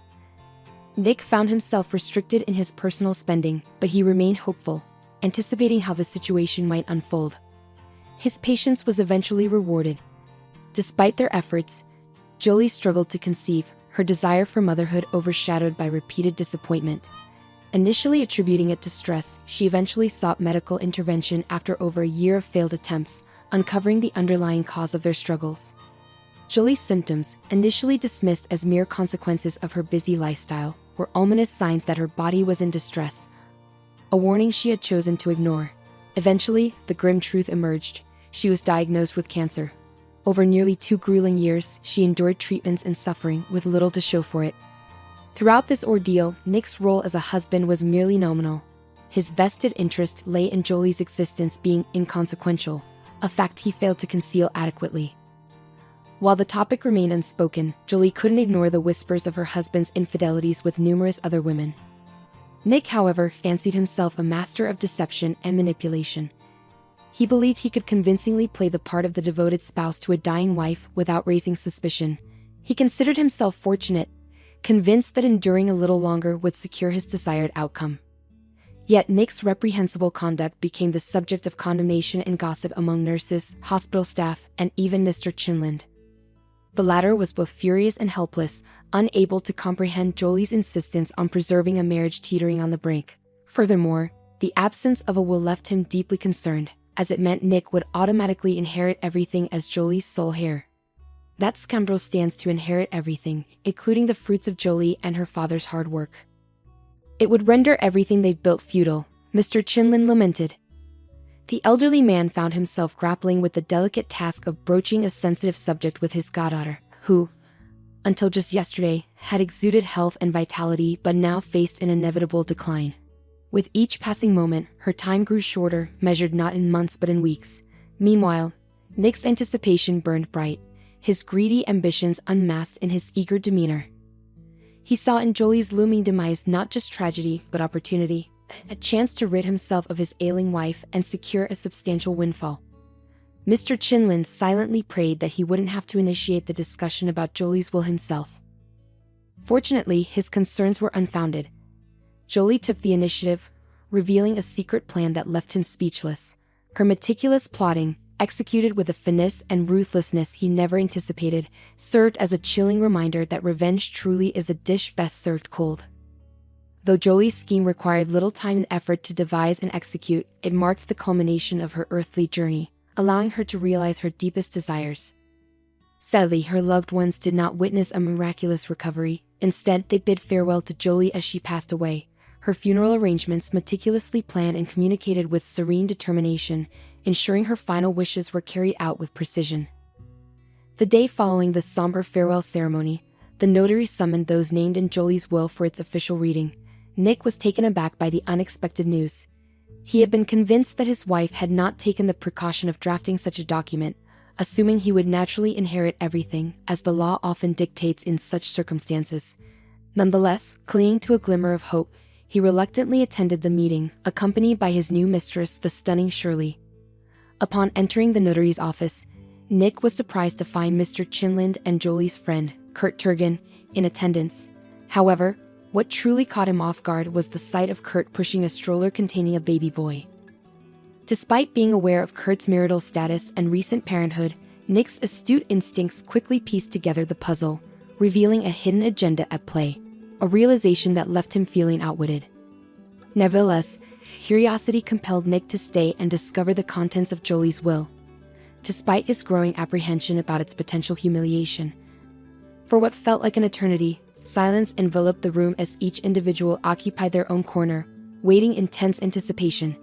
Nick found himself restricted in his personal spending, but he remained hopeful, anticipating how the situation might unfold. His patience was eventually rewarded. Despite their efforts, Jolie struggled to conceive, her desire for motherhood overshadowed by repeated disappointment. Initially attributing it to stress, she eventually sought medical intervention after over a year of failed attempts, uncovering the underlying cause of their struggles. Jolie's symptoms, initially dismissed as mere consequences of her busy lifestyle, were ominous signs that her body was in distress, a warning she had chosen to ignore. Eventually, the grim truth emerged. She was diagnosed with cancer. Over nearly 2 grueling years, she endured treatments and suffering with little to show for it. Throughout this ordeal, Nick's role as a husband was merely nominal. His vested interest lay in Jolie's existence being inconsequential, a fact he failed to conceal adequately. While the topic remained unspoken, Jolie couldn't ignore the whispers of her husband's infidelities with numerous other women. Nick, however, fancied himself a master of deception and manipulation. He believed he could convincingly play the part of the devoted spouse to a dying wife without raising suspicion. He considered himself fortunate, convinced that enduring a little longer would secure his desired outcome. Yet Nick's reprehensible conduct became the subject of condemnation and gossip among nurses, hospital staff, and even Mr. Chinland. The latter was both furious and helpless, unable to comprehend Jolie's insistence on preserving a marriage teetering on the brink. Furthermore, the absence of a will left him deeply concerned, as it meant Nick would automatically inherit everything as Jolie's sole heir. That scoundrel stands to inherit everything, including the fruits of Jolie and her father's hard work. It would render everything they've built futile, Mr. Chinland lamented. The elderly man found himself grappling with the delicate task of broaching a sensitive subject with his goddaughter, who, until just yesterday, had exuded health and vitality but now faced an inevitable decline. With each passing moment, her time grew shorter, measured not in months but in weeks. Meanwhile, Nick's anticipation burned bright, his greedy ambitions unmasked in his eager demeanor. He saw in Jolie's looming demise not just tragedy but opportunity, a chance to rid himself of his ailing wife and secure a substantial windfall. Mr. Chinland silently prayed that he wouldn't have to initiate the discussion about Jolie's will himself. Fortunately, his concerns were unfounded. Jolie took the initiative, revealing a secret plan that left him speechless. Her meticulous plotting, executed with a finesse and ruthlessness he never anticipated, served as a chilling reminder that revenge truly is a dish best served cold. Though Jolie's scheme required little time and effort to devise and execute, it marked the culmination of her earthly journey, allowing her to realize her deepest desires. Sadly, her loved ones did not witness a miraculous recovery. Instead, they bid farewell to Jolie as she passed away, her funeral arrangements meticulously planned and communicated with serene determination, ensuring her final wishes were carried out with precision. The day following the somber farewell ceremony, the notary summoned those named in Jolie's will for its official reading. Nick was taken aback by the unexpected news. He had been convinced that his wife had not taken the precaution of drafting such a document, assuming he would naturally inherit everything, as the law often dictates in such circumstances. Nonetheless, clinging to a glimmer of hope, he reluctantly attended the meeting, accompanied by his new mistress, the stunning Shirley. Upon entering the notary's office, Nick was surprised to find Mr. Chinland and Jolie's friend, Kurt Turgan, in attendance. However, what truly caught him off guard was the sight of Kurt pushing a stroller containing a baby boy. Despite being aware of Kurt's marital status and recent parenthood, Nick's astute instincts quickly pieced together the puzzle, revealing a hidden agenda at play, a realization that left him feeling outwitted. Nevertheless, curiosity compelled Nick to stay and discover the contents of Jolie's will, despite his growing apprehension about its potential humiliation. For what felt like an eternity, silence enveloped the room as each individual occupied their own corner, waiting in tense anticipation.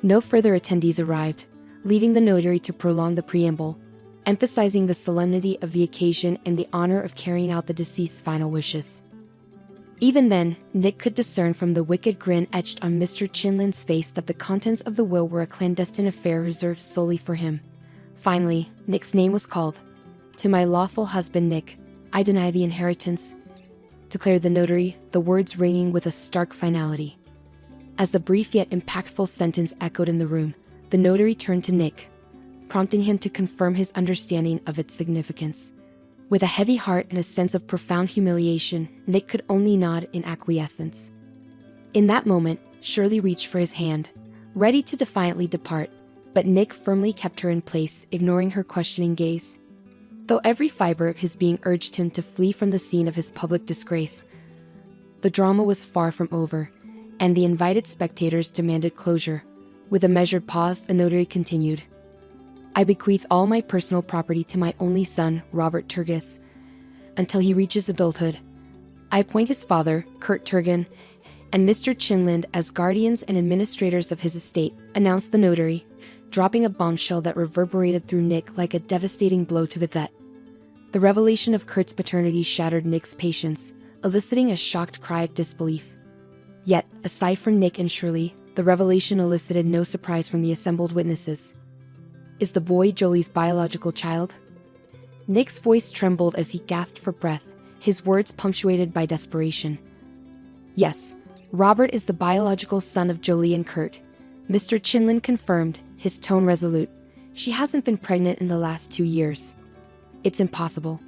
No further attendees arrived, leaving the notary to prolong the preamble, emphasizing the solemnity of the occasion and the honor of carrying out the deceased's final wishes. Even then, Nick could discern from the wicked grin etched on Mr. Chinland's face that the contents of the will were a clandestine affair reserved solely for him. Finally, Nick's name was called. "To my lawful husband Nick, I deny the inheritance," declared the notary, the words ringing with a stark finality. As the brief yet impactful sentence echoed in the room, the notary turned to Nick, prompting him to confirm his understanding of its significance. With a heavy heart and a sense of profound humiliation, Nick could only nod in acquiescence. In that moment, Shirley reached for his hand, ready to defiantly depart, but Nick firmly kept her in place, ignoring her questioning gaze. Though every fiber of his being urged him to flee from the scene of his public disgrace, the drama was far from over, and the invited spectators demanded closure. With a measured pause, the notary continued. "I bequeath all my personal property to my only son, Robert Turgis, until he reaches adulthood. I appoint his father, Kurt Turgan, and Mr. Chinland as guardians and administrators of his estate," announced the notary, dropping a bombshell that reverberated through Nick like a devastating blow to the gut. The revelation of Kurt's paternity shattered Nick's patience, eliciting a shocked cry of disbelief. Yet, aside from Nick and Shirley, the revelation elicited no surprise from the assembled witnesses. "Is the boy Jolie's biological child?" Nick's voice trembled as he gasped for breath, his words punctuated by desperation. "Yes, Robert is the biological son of Jolie and Kurt," Mr. Chinland confirmed, his tone resolute. "She hasn't been pregnant in the last 2 years. It's impossible."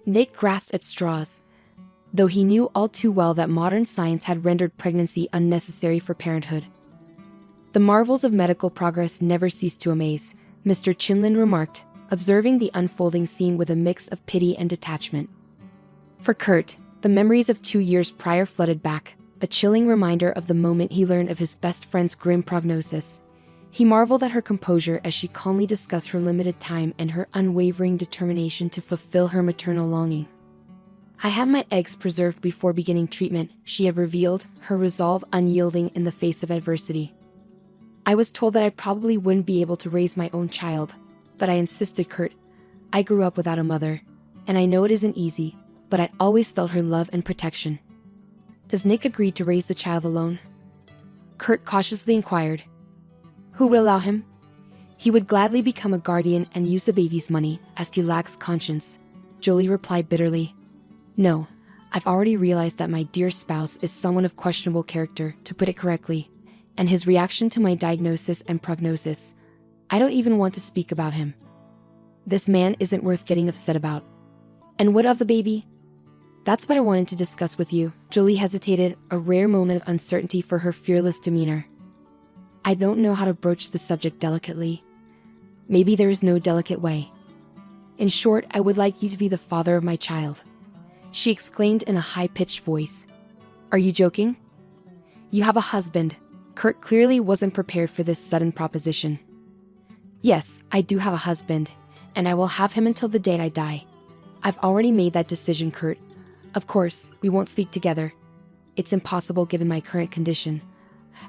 Nick grasped at straws, though he knew all too well that modern science had rendered pregnancy unnecessary for parenthood. "The marvels of medical progress never cease to amaze," Mr. Chinland remarked, observing the unfolding scene with a mix of pity and detachment. For Kurt, the memories of 2 years prior flooded back, a chilling reminder of the moment he learned of his best friend's grim prognosis. He marveled at her composure as she calmly discussed her limited time and her unwavering determination to fulfill her maternal longing. "I had my eggs preserved before beginning treatment," she had revealed, her resolve unyielding in the face of adversity. "I was told that I probably wouldn't be able to raise my own child, but I insisted, Kurt. I grew up without a mother, and I know it isn't easy, but I always felt her love and protection." "Does Nick agree to raise the child alone?" Kurt cautiously inquired. "Who would allow him? He would gladly become a guardian and use the baby's money, as he lacks conscience," Jolie replied bitterly. "No, I've already realized that my dear spouse is someone of questionable character, to put it correctly, and his reaction to my diagnosis and prognosis. I don't even want to speak about him. This man isn't worth getting upset about." "And what of the baby?" "That's what I wanted to discuss with you." Jolie hesitated, a rare moment of uncertainty for her fearless demeanor. "I don't know how to broach the subject delicately. Maybe there is no delicate way. In short, I would like you to be the father of my child," she exclaimed in a high-pitched voice. "Are you joking? You have a husband." Kurt clearly wasn't prepared for this sudden proposition. "Yes, I do have a husband, and I will have him until the day I die. I've already made that decision, Kurt. Of course, we won't sleep together. It's impossible given my current condition.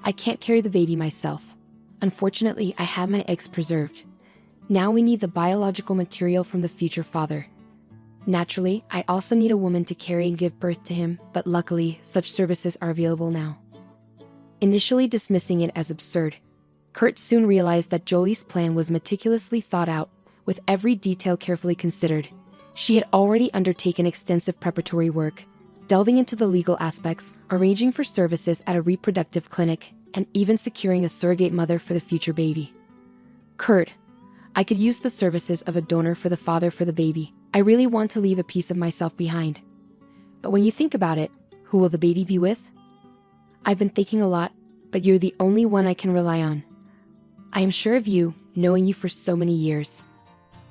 I can't carry the baby myself. Unfortunately, I have my eggs preserved. Now we need the biological material from the future father. Naturally, I also need a woman to carry and give birth to him, but luckily, such services are available now." Initially dismissing it as absurd, Kurt soon realized that Jolie's plan was meticulously thought out, with every detail carefully considered. She had already undertaken extensive preparatory work, delving into the legal aspects, arranging for services at a reproductive clinic, and even securing a surrogate mother for the future baby. Kurt, I could use the services of a donor for the father for the baby. I really want to leave a piece of myself behind. But when you think about it, who will the baby be with? I've been thinking a lot, but you're the only one I can rely on. I am sure of you, knowing you for so many years.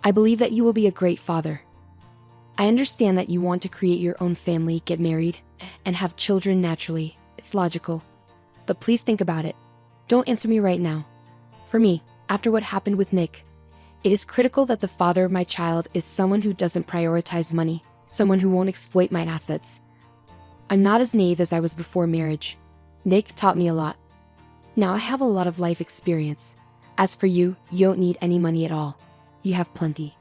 I believe that you will be a great father. I understand that you want to create your own family, get married, and have children naturally. It's logical. But please think about it. Don't answer me right now. For me, after what happened with Nick, it is critical that the father of my child is someone who doesn't prioritize money, someone who won't exploit my assets. I'm not as naive as I was before marriage. Nick taught me a lot. Now I have a lot of life experience. As for you, you don't need any money at all. You have plenty.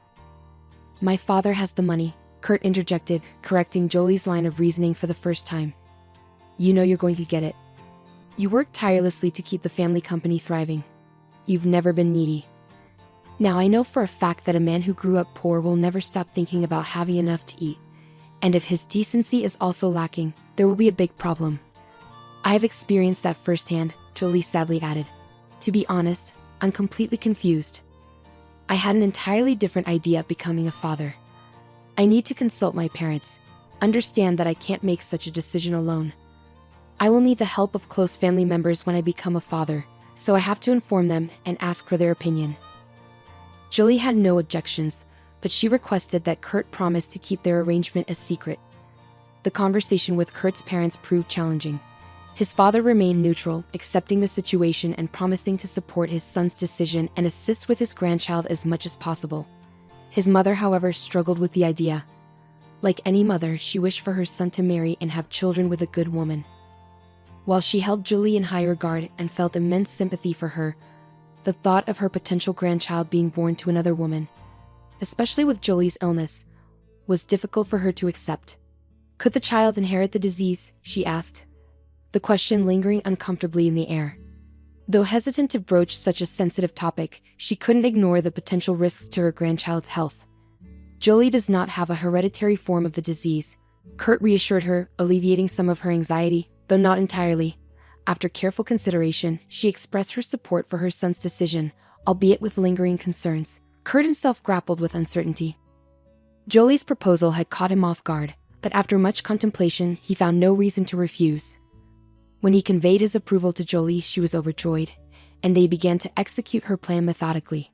My father has the money, Kurt interjected, correcting Jolie's line of reasoning for the first time. You know you're going to get it. You worked tirelessly to keep the family company thriving. You've never been needy. Now I know for a fact that a man who grew up poor will never stop thinking about having enough to eat. And if his decency is also lacking, there will be a big problem. I have experienced that firsthand, Jolie sadly added. To be honest, I'm completely confused. I had an entirely different idea of becoming a father. I need to consult my parents, understand that I can't make such a decision alone. I will need the help of close family members when I become a father, so I have to inform them and ask for their opinion. Jolie had no objections, but she requested that Kurt promise to keep their arrangement a secret. The conversation with Kurt's parents proved challenging. His father remained neutral, accepting the situation and promising to support his son's decision and assist with his grandchild as much as possible. His mother, however, struggled with the idea. Like any mother, she wished for her son to marry and have children with a good woman. While she held Jolie in high regard and felt immense sympathy for her, the thought of her potential grandchild being born to another woman, especially with Jolie's illness, was difficult for her to accept. Could the child inherit the disease, she asked, the question lingering uncomfortably in the air. Though hesitant to broach such a sensitive topic, she couldn't ignore the potential risks to her grandchild's health. Jolie does not have a hereditary form of the disease, Kurt reassured her, alleviating some of her anxiety, though not entirely. After careful consideration, she expressed her support for her son's decision, albeit with lingering concerns. Kurt himself grappled with uncertainty. Jolie's proposal had caught him off guard, but after much contemplation, he found no reason to refuse. When he conveyed his approval to Jolie, she was overjoyed, and they began to execute her plan methodically.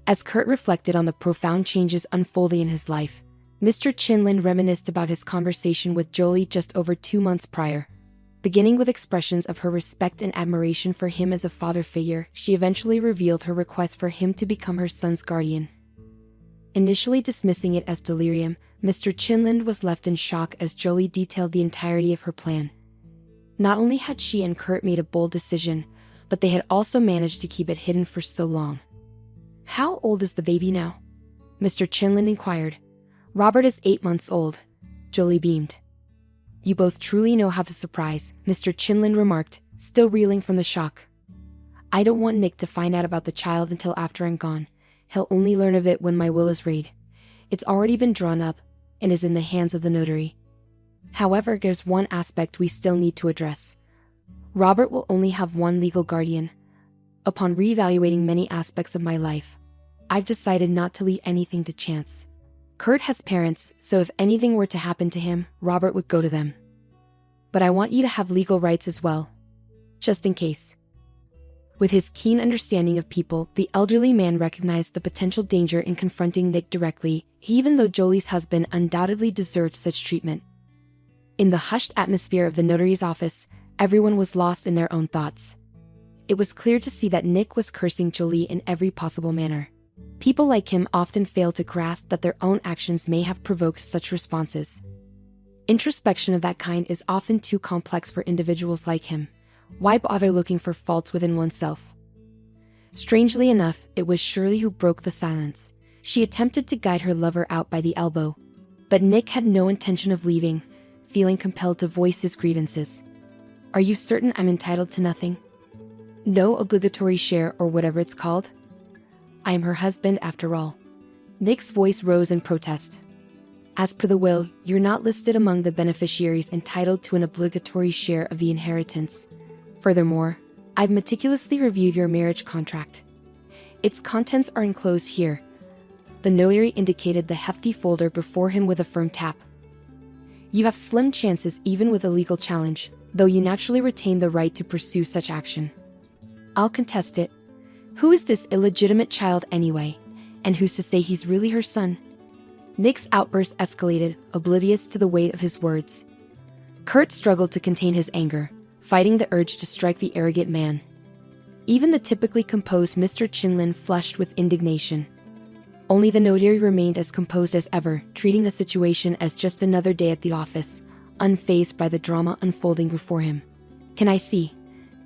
As Kurt reflected on the profound changes unfolding in his life, Mr. Chinlin reminisced about his conversation with Jolie just over 2 months prior. Beginning with expressions of her respect and admiration for him as a father figure, she eventually revealed her request for him to become her son's guardian. Initially dismissing it as delirium, Mr. Chinlin was left in shock as Jolie detailed the entirety of her plan. Not only had she and Kurt made a bold decision, but they had also managed to keep it hidden for so long. How old is the baby now? Mr. Chinlin inquired. Robert is 8 months old. Jolie beamed. You both truly know how to surprise, Mr. Chinlin remarked, still reeling from the shock. I don't want Nick to find out about the child until after I'm gone. He'll only learn of it when my will is read. It's already been drawn up, and is in the hands of the notary. However, there's one aspect we still need to address. Robert will only have one legal guardian. Upon reevaluating many aspects of my life, I've decided not to leave anything to chance. Kurt has parents, so if anything were to happen to him, Robert would go to them. But I want you to have legal rights as well, just in case. With his keen understanding of people, the elderly man recognized the potential danger in confronting Nick directly, even though Jolie's husband undoubtedly deserved such treatment. In the hushed atmosphere of the notary's office, everyone was lost in their own thoughts. It was clear to see that Nick was cursing Jolie in every possible manner. People like him often fail to grasp that their own actions may have provoked such responses. Introspection of that kind is often too complex for individuals like him. Why bother looking for faults within oneself? Strangely enough, it was Shirley who broke the silence. She attempted to guide her lover out by the elbow, but Nick had no intention of leaving, feeling compelled to voice his grievances. Are you certain I'm entitled to nothing? No obligatory share or whatever it's called? I am her husband after all. Nick's voice rose in protest. As per the will, you're not listed among the beneficiaries entitled to an obligatory share of the inheritance. Furthermore, I've meticulously reviewed your marriage contract. Its contents are enclosed here." The notary indicated the hefty folder before him with a firm tap. "You have slim chances even with a legal challenge, though you naturally retain the right to pursue such action." "I'll contest it. Who is this illegitimate child anyway? And who's to say he's really her son?" Nick's outburst escalated, oblivious to the weight of his words. Kurt struggled to contain his anger, fighting the urge to strike the arrogant man. Even the typically composed Mr. Chinlin flushed with indignation. Only the notary remained as composed as ever, treating the situation as just another day at the office, unfazed by the drama unfolding before him. "Can I see?"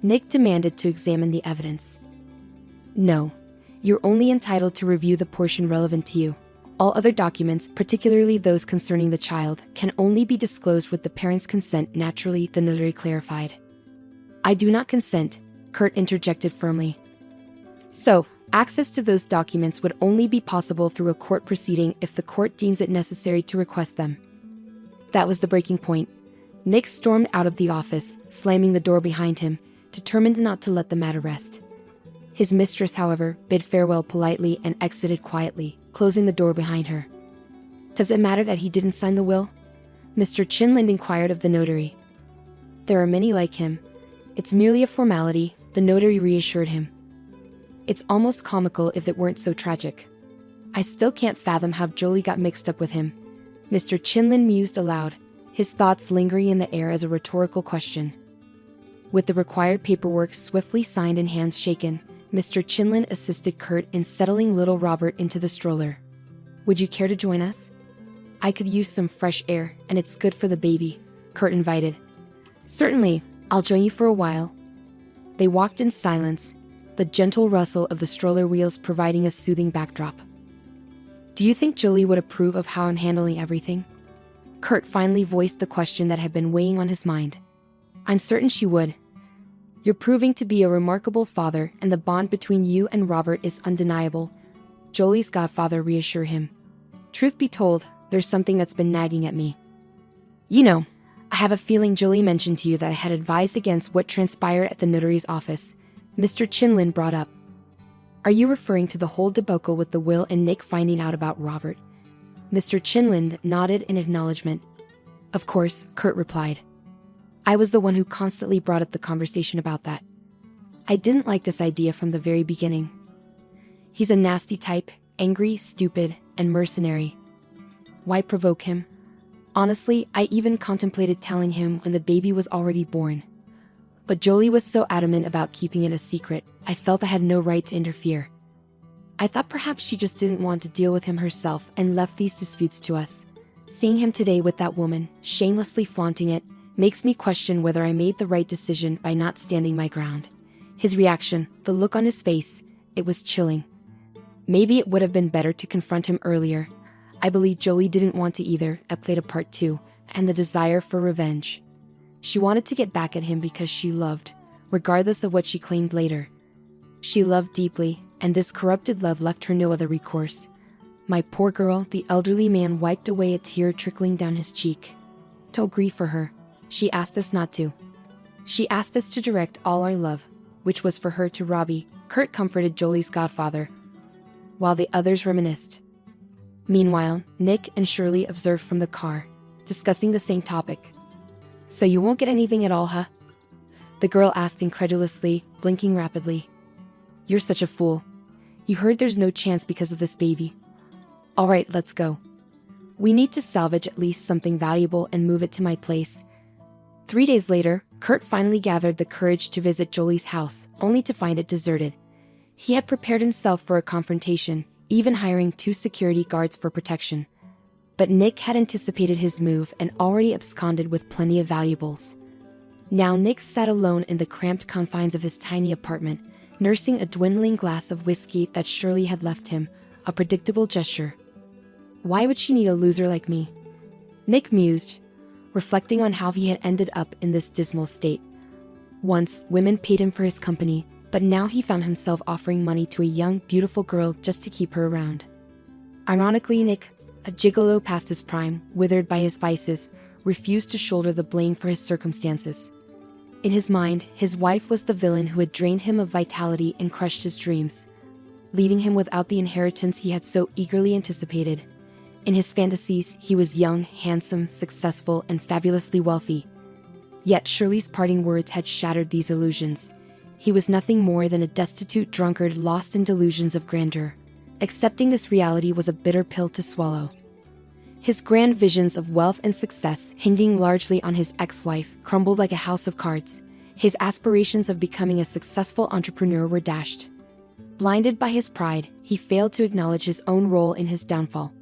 Nick demanded to examine the evidence. "No. You're only entitled to review the portion relevant to you. All other documents, particularly those concerning the child, can only be disclosed with the parent's consent." Naturally, the notary clarified. "I do not consent," Kurt interjected firmly. "So, access to those documents would only be possible through a court proceeding if the court deems it necessary to request them." That was the breaking point. Nick stormed out of the office, slamming the door behind him, determined not to let the matter rest. His mistress, however, bid farewell politely and exited quietly, closing the door behind her. "Does it matter that he didn't sign the will?" Mr. Chinland inquired of the notary. "There are many like him. It's merely a formality," the notary reassured him. "It's almost comical if it weren't so tragic. I still can't fathom how Jolie got mixed up with him." Mr. Chinland mused aloud, his thoughts lingering in the air as a rhetorical question. With the required paperwork swiftly signed and hands shaken, Mr. Chinland assisted Kurt in settling little Robert into the stroller. "Would you care to join us? I could use some fresh air, and it's good for the baby," Kurt invited. "Certainly, I'll join you for a while." They walked in silence, the gentle rustle of the stroller wheels providing a soothing backdrop. "Do you think Jolie would approve of how I'm handling everything?" Kurt finally voiced the question that had been weighing on his mind. "I'm certain she would. You're proving to be a remarkable father, and the bond between you and Robert is undeniable," Jolie's godfather reassured him. "Truth be told, there's something that's been nagging at me. You know, I have a feeling Jolie mentioned to you that I had advised against what transpired at the notary's office," Mr. Chinlin brought up. "Are you referring to the whole debacle with the will and Nick finding out about Robert?" Mr. Chinlin nodded in acknowledgement. "Of course," Kurt replied. "I was the one who constantly brought up the conversation about that. I didn't like this idea from the very beginning. He's a nasty type, angry, stupid, and mercenary. Why provoke him? Honestly, I even contemplated telling him when the baby was already born. But Jolie was so adamant about keeping it a secret, I felt I had no right to interfere. I thought perhaps she just didn't want to deal with him herself and left these disputes to us. Seeing him today with that woman, shamelessly flaunting it, makes me question whether I made the right decision by not standing my ground." His reaction, the look on his face, it was chilling. Maybe it would have been better to confront him earlier. I believe Jolie didn't want to either. That played a part too, and the desire for revenge. She wanted to get back at him because she loved, regardless of what she claimed later. She loved deeply, and this corrupted love left her no other recourse. "My poor girl," the elderly man wiped away a tear trickling down his cheek. "Don't grieve for her. She asked us not to. She asked us to direct all our love, which was for her, to Robbie," Kurt comforted Jolie's godfather, while the others reminisced. Meanwhile, Nick and Shirley observed from the car, discussing the same topic. "So you won't get anything at all, huh?" the girl asked incredulously, blinking rapidly. "You're such a fool. You heard there's no chance because of this baby. All right, let's go. We need to salvage at least something valuable and move it to my place." 3 days later, Kurt finally gathered the courage to visit Jolie's house, only to find it deserted. He had prepared himself for a confrontation, even hiring 2 security guards for protection. But Nick had anticipated his move and already absconded with plenty of valuables. Now Nick sat alone in the cramped confines of his tiny apartment, nursing a dwindling glass of whiskey that Shirley had left him, a predictable gesture. Why would she need a loser like me? Nick mused, reflecting on how he had ended up in this dismal state. Once, women paid him for his company, but now he found himself offering money to a young, beautiful girl just to keep her around. Ironically, Nick, a gigolo past his prime, withered by his vices, refused to shoulder the blame for his circumstances. In his mind, his wife was the villain who had drained him of vitality and crushed his dreams, leaving him without the inheritance he had so eagerly anticipated. In his fantasies, he was young, handsome, successful, and fabulously wealthy. Yet Shirley's parting words had shattered these illusions. He was nothing more than a destitute drunkard lost in delusions of grandeur. Accepting this reality was a bitter pill to swallow. His grand visions of wealth and success, hinging largely on his ex-wife, crumbled like a house of cards. His aspirations of becoming a successful entrepreneur were dashed. Blinded by his pride, he failed to acknowledge his own role in his downfall.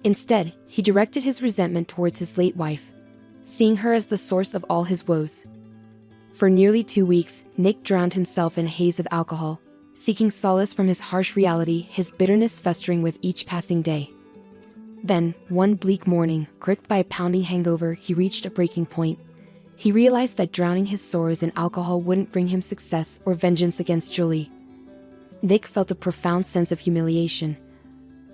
Instead, he directed his resentment towards his late wife, seeing her as the source of all his woes. For nearly 2 weeks, Nick drowned himself in a haze of alcohol, seeking solace from his harsh reality, his bitterness festering with each passing day. Then, one bleak morning, gripped by a pounding hangover, he reached a breaking point. He realized that drowning his sorrows in alcohol wouldn't bring him success or vengeance against Julie. Nick felt a profound sense of humiliation.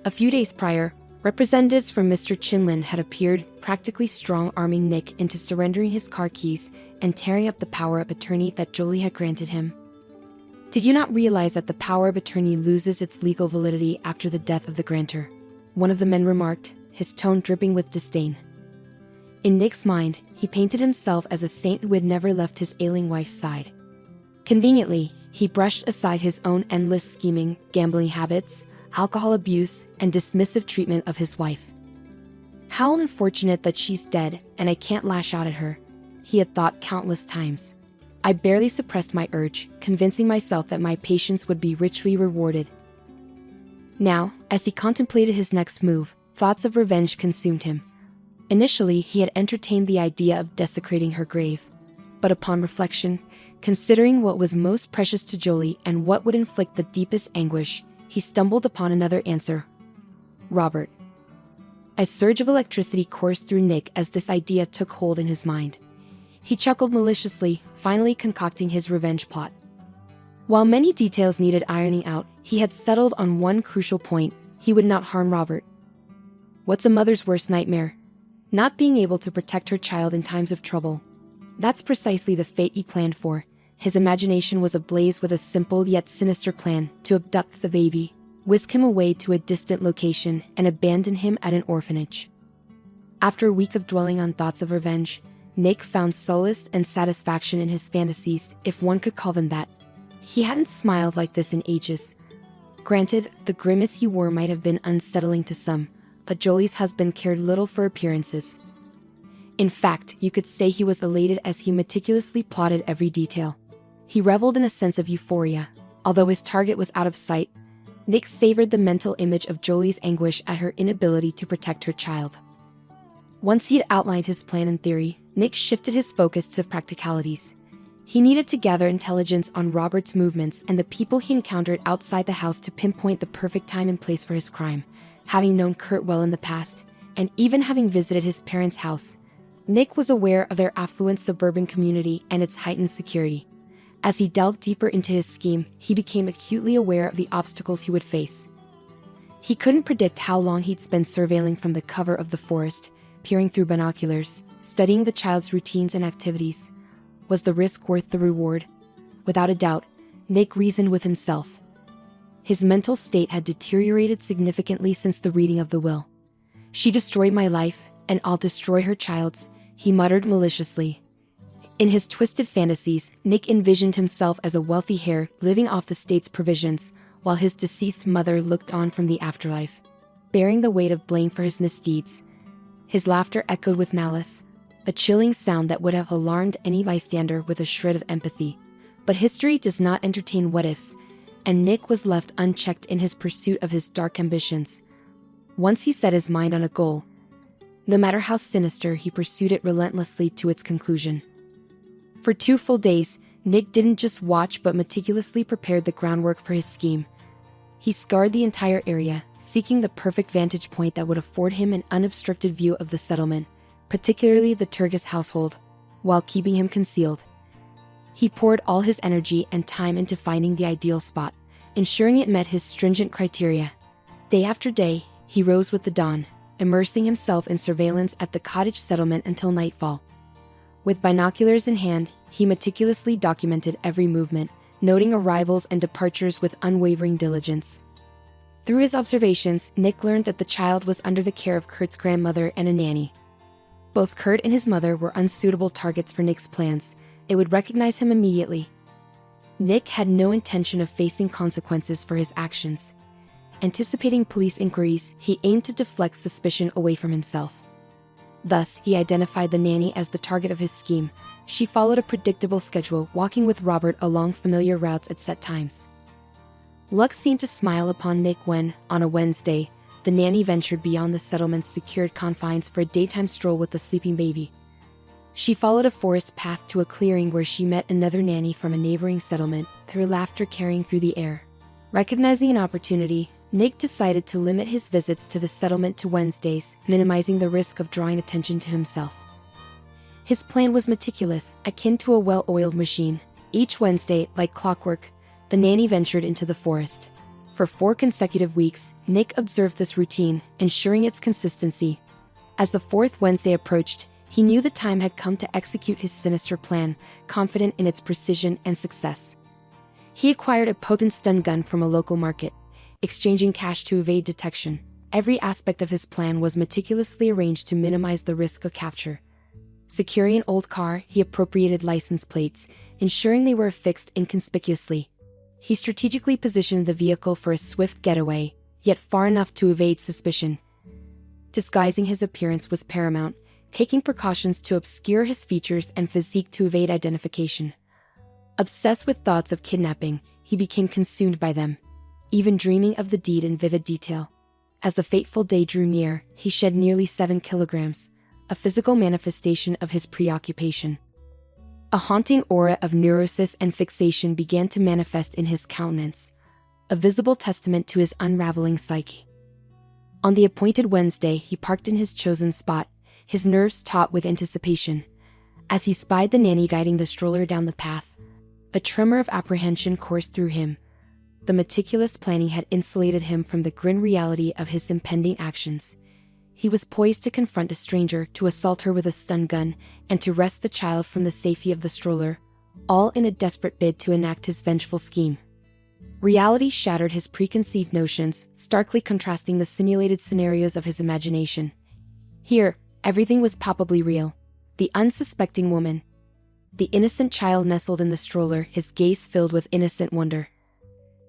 A few days prior, representatives from Mr. Chinlin had appeared, practically strong-arming Nick into surrendering his car keys and tearing up the power of attorney that Julie had granted him. Did you not realize that the power of attorney loses its legal validity after the death of the grantor? One of the men remarked, his tone dripping with disdain. In Nick's mind, he painted himself as a saint who had never left his ailing wife's side. Conveniently, he brushed aside his own endless scheming, gambling habits, alcohol abuse, and dismissive treatment of his wife. How unfortunate that she's dead and I can't lash out at her, he had thought countless times. I barely suppressed my urge, convincing myself that my patience would be richly rewarded. Now, as he contemplated his next move, thoughts of revenge consumed him. Initially, he had entertained the idea of desecrating her grave. But upon reflection, considering what was most precious to Jolie and what would inflict the deepest anguish, he stumbled upon another answer. Robert. A surge of electricity coursed through Nick as this idea took hold in his mind. He chuckled maliciously, finally concocting his revenge plot. While many details needed ironing out, he had settled on one crucial point: he would not harm Robert. What's a mother's worst nightmare? Not being able to protect her child in times of trouble. That's precisely the fate he planned for. His imagination was ablaze with a simple yet sinister plan: to abduct the baby, whisk him away to a distant location, and abandon him at an orphanage. After a week of dwelling on thoughts of revenge, Nick found solace and satisfaction in his fantasies, if one could call them that. He hadn't smiled like this in ages. Granted, the grimace he wore might have been unsettling to some, but Jolie's husband cared little for appearances. In fact, you could say he was elated as he meticulously plotted every detail. He reveled in a sense of euphoria. Although his target was out of sight, Nick savored the mental image of Jolie's anguish at her inability to protect her child. Once he had outlined his plan in theory, Nick shifted his focus to practicalities. He needed to gather intelligence on Robert's movements and the people he encountered outside the house to pinpoint the perfect time and place for his crime. Having known Kurt well in the past, and even having visited his parents' house, Nick was aware of their affluent suburban community and its heightened security. As he delved deeper into his scheme, he became acutely aware of the obstacles he would face. He couldn't predict how long he'd spend surveilling from the cover of the forest, peering through binoculars, studying the child's routines and activities. Was the risk worth the reward? Without a doubt, Nick reasoned with himself. His mental state had deteriorated significantly since the reading of the will. She destroyed my life, and I'll destroy her child's, he muttered maliciously. In his twisted fantasies, Nick envisioned himself as a wealthy heir living off the state's provisions, while his deceased mother looked on from the afterlife, bearing the weight of blame for his misdeeds. His laughter echoed with malice, a chilling sound that would have alarmed any bystander with a shred of empathy. But history does not entertain what-ifs, and Nick was left unchecked in his pursuit of his dark ambitions. Once he set his mind on a goal, no matter how sinister, he pursued it relentlessly to its conclusion. For 2 full days, Nick didn't just watch but meticulously prepared the groundwork for his scheme. He scoured the entire area, seeking the perfect vantage point that would afford him an unobstructed view of the settlement, particularly the Turgis household, while keeping him concealed. He poured all his energy and time into finding the ideal spot, ensuring it met his stringent criteria. Day after day, he rose with the dawn, immersing himself in surveillance at the cottage settlement until nightfall. With binoculars in hand, he meticulously documented every movement, noting arrivals and departures with unwavering diligence. Through his observations, Nick learned that the child was under the care of Kurt's grandmother and a nanny. Both Kurt and his mother were unsuitable targets for Nick's plans. It would recognize him immediately. Nick had no intention of facing consequences for his actions. Anticipating police inquiries, he aimed to deflect suspicion away from himself. Thus, he identified the nanny as the target of his scheme. She followed a predictable schedule, walking with Robert along familiar routes at set times. Luck seemed to smile upon Nick when, on a Wednesday, the nanny ventured beyond the settlement's secured confines for a daytime stroll with the sleeping baby. She followed a forest path to a clearing where she met another nanny from a neighboring settlement, her laughter carrying through the air. Recognizing an opportunity, Nick decided to limit his visits to the settlement to Wednesdays, minimizing the risk of drawing attention to himself. His plan was meticulous, akin to a well-oiled machine. Each Wednesday, like clockwork, the nanny ventured into the forest. For 4 consecutive weeks, Nick observed this routine, ensuring its consistency. As the 4th Wednesday approached, he knew the time had come to execute his sinister plan, confident in its precision and success. He acquired a potent stun gun from a local market, exchanging cash to evade detection. Every aspect of his plan was meticulously arranged to minimize the risk of capture. Securing an old car, he appropriated license plates, ensuring they were affixed inconspicuously. He strategically positioned the vehicle for a swift getaway, yet far enough to evade suspicion. Disguising his appearance was paramount, taking precautions to obscure his features and physique to evade identification. Obsessed with thoughts of kidnapping, he became consumed by them, even dreaming of the deed in vivid detail. As the fateful day drew near, he shed nearly 7 kilograms, a physical manifestation of his preoccupation. A haunting aura of neurosis and fixation began to manifest in his countenance, a visible testament to his unraveling psyche. On the appointed Wednesday, he parked in his chosen spot, his nerves taut with anticipation. As he spied the nanny guiding the stroller down the path, a tremor of apprehension coursed through him. The meticulous planning had insulated him from the grim reality of his impending actions. He was poised to confront a stranger, to assault her with a stun gun, and to wrest the child from the safety of the stroller, all in a desperate bid to enact his vengeful scheme. Reality shattered his preconceived notions, starkly contrasting the simulated scenarios of his imagination. Here, everything was palpably real. The unsuspecting woman, the innocent child nestled in the stroller, his gaze filled with innocent wonder.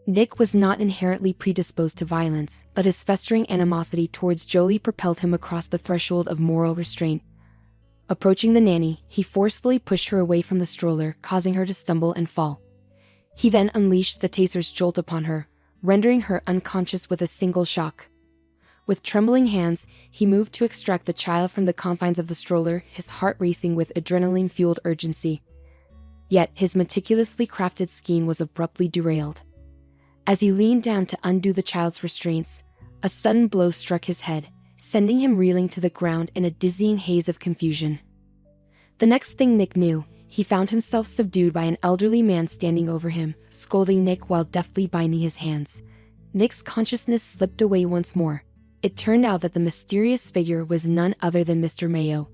Nick was not inherently predisposed to violence, but his festering animosity towards Jolie propelled him across the threshold of moral restraint. Approaching the nanny, he forcefully pushed her away from the stroller, causing her to stumble and fall. He then unleashed the taser's jolt upon her, rendering her unconscious with a single shock. With trembling hands, he moved to extract the child from the confines of the stroller, his heart racing with adrenaline-fueled urgency. Yet his meticulously crafted scheme was abruptly derailed. As he leaned down to undo the child's restraints, a sudden blow struck his head, sending him reeling to the ground in a dizzying haze of confusion. The next thing Nick knew, he found himself subdued by an elderly man standing over him, scolding Nick while deftly binding his hands. Nick's consciousness slipped away once more. It turned out that the mysterious figure was none other than Mr. Mayo,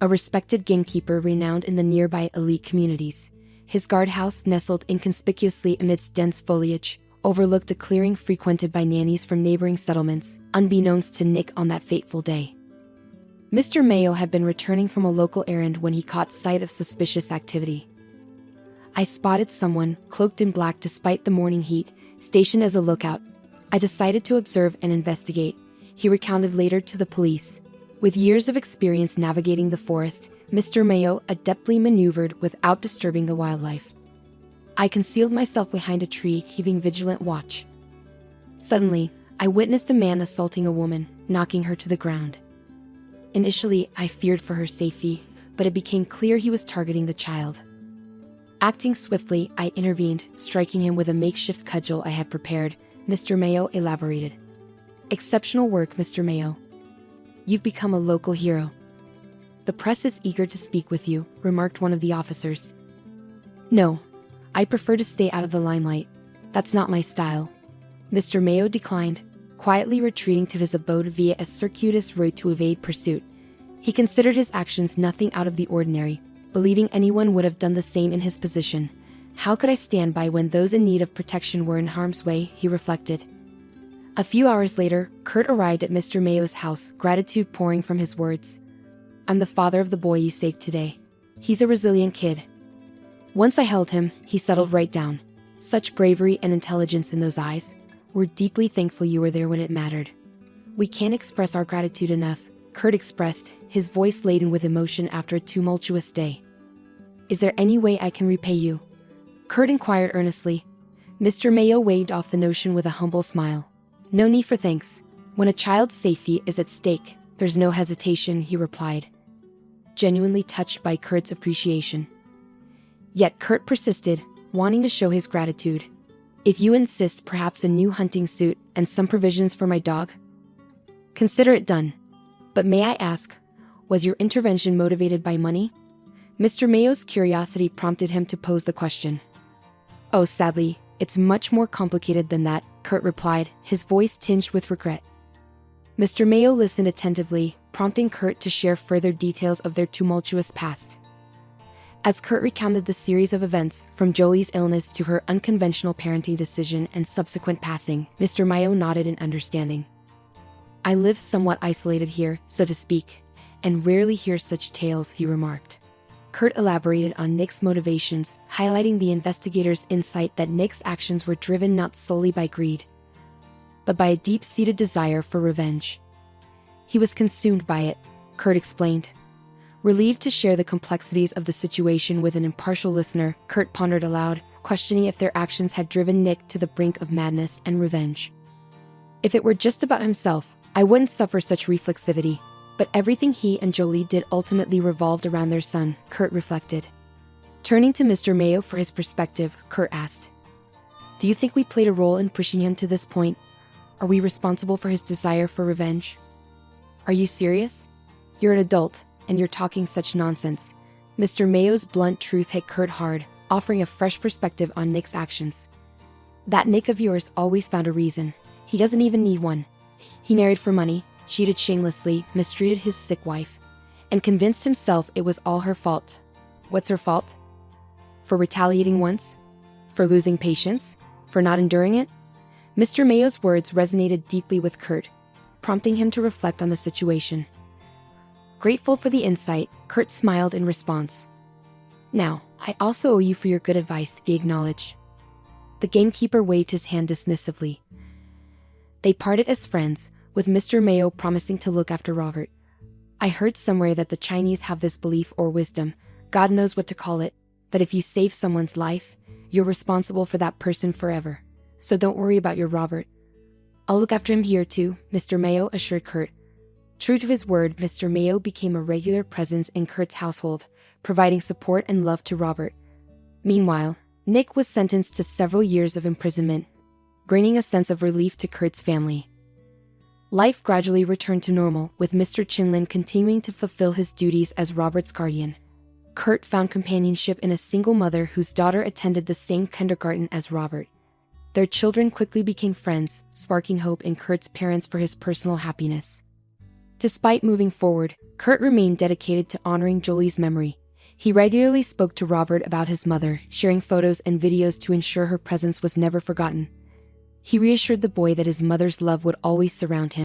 a respected gamekeeper renowned in the nearby elite communities. His guardhouse, nestled inconspicuously amidst dense foliage, overlooked a clearing frequented by nannies from neighboring settlements, unbeknownst to Nick on that fateful day. Mr. Mayo had been returning from a local errand when he caught sight of suspicious activity. "I spotted someone, cloaked in black despite the morning heat, stationed as a lookout. I decided to observe and investigate," he recounted later to the police. With years of experience navigating the forest, Mr. Mayo adeptly maneuvered without disturbing the wildlife. "I concealed myself behind a tree, keeping vigilant watch. Suddenly, I witnessed a man assaulting a woman, knocking her to the ground. Initially, I feared for her safety, but it became clear he was targeting the child. Acting swiftly, I intervened, striking him with a makeshift cudgel I had prepared," Mr. Mayo elaborated. "Exceptional work, Mr. Mayo. You've become a local hero. The press is eager to speak with you," remarked one of the officers. "No, I prefer to stay out of the limelight. That's not my style," Mr. Mayo declined, quietly retreating to his abode via a circuitous route to evade pursuit. He considered his actions nothing out of the ordinary, believing anyone would have done the same in his position. How could I stand by when those in need of protection were in harm's way, he reflected. A few hours later, Kurt arrived at Mr. Mayo's house, gratitude pouring from his words. I'm the father of the boy you saved today. He's a resilient kid. Once I held him, he settled right down. Such bravery and intelligence in those eyes. We're deeply thankful you were there when it mattered. We can't express our gratitude enough, Kurt expressed, his voice laden with emotion after a tumultuous day. Is there any way I can repay you? Kurt inquired earnestly. Mr. Mayo waved off the notion with a humble smile. No need for thanks. When a child's safety is at stake, there's no hesitation, he replied, genuinely touched by Kurt's appreciation. Yet Kurt persisted, wanting to show his gratitude. If you insist, perhaps a new hunting suit and some provisions for my dog? Consider it done. But may I ask, was your intervention motivated by money? Mr. Mayo's curiosity prompted him to pose the question. Oh, sadly, it's much more complicated than that, Kurt replied, his voice tinged with regret. Mr. Mayo listened attentively, prompting Kurt to share further details of their tumultuous past. As Kurt recounted the series of events, from Jolie's illness to her unconventional parenting decision and subsequent passing, Mr. Mayo nodded in understanding. I live somewhat isolated here, so to speak, and rarely hear such tales, he remarked. Kurt elaborated on Nick's motivations, highlighting the investigators' insight that Nick's actions were driven not solely by greed, but by a deep-seated desire for revenge. He was consumed by it, Kurt explained. Relieved to share the complexities of the situation with an impartial listener, Kurt pondered aloud, questioning if their actions had driven Nick to the brink of madness and revenge. If it were just about himself, I wouldn't suffer such reflexivity. But everything he and Jolie did ultimately revolved around their son, Kurt reflected. Turning to Mr. Mayo for his perspective, Kurt asked, do you think we played a role in pushing him to this point? Are we responsible for his desire for revenge? Are you serious? You're an adult, and you're talking such nonsense. Mr. Mayo's blunt truth hit Kurt hard, offering a fresh perspective on Nick's actions. That Nick of yours always found a reason. He doesn't even need one. He married for money, cheated shamelessly, mistreated his sick wife, and convinced himself it was all her fault. What's her fault? For retaliating once? For losing patience? For not enduring it? Mr. Mayo's words resonated deeply with Kurt, prompting him to reflect on the situation. Grateful for the insight, Kurt smiled in response. Now, I also owe you for your good advice, he acknowledged. The gamekeeper waved his hand dismissively. They parted as friends, with Mr. Mayo promising to look after Robert. I heard somewhere that the Chinese have this belief or wisdom, God knows what to call it, that if you save someone's life, you're responsible for that person forever. So don't worry about your Robert. I'll look after him here too, Mr. Mayo assured Kurt. True to his word, Mr. Mayo became a regular presence in Kurt's household, providing support and love to Robert. Meanwhile, Nick was sentenced to several years of imprisonment, bringing a sense of relief to Kurt's family. Life gradually returned to normal, with Mr. Chinlin continuing to fulfill his duties as Robert's guardian. Kurt found companionship in a single mother whose daughter attended the same kindergarten as Robert. Their children quickly became friends, sparking hope in Kurt's parents for his personal happiness. Despite moving forward, Kurt remained dedicated to honoring Jolie's memory. He regularly spoke to Robert about his mother, sharing photos and videos to ensure her presence was never forgotten. He reassured the boy that his mother's love would always surround him.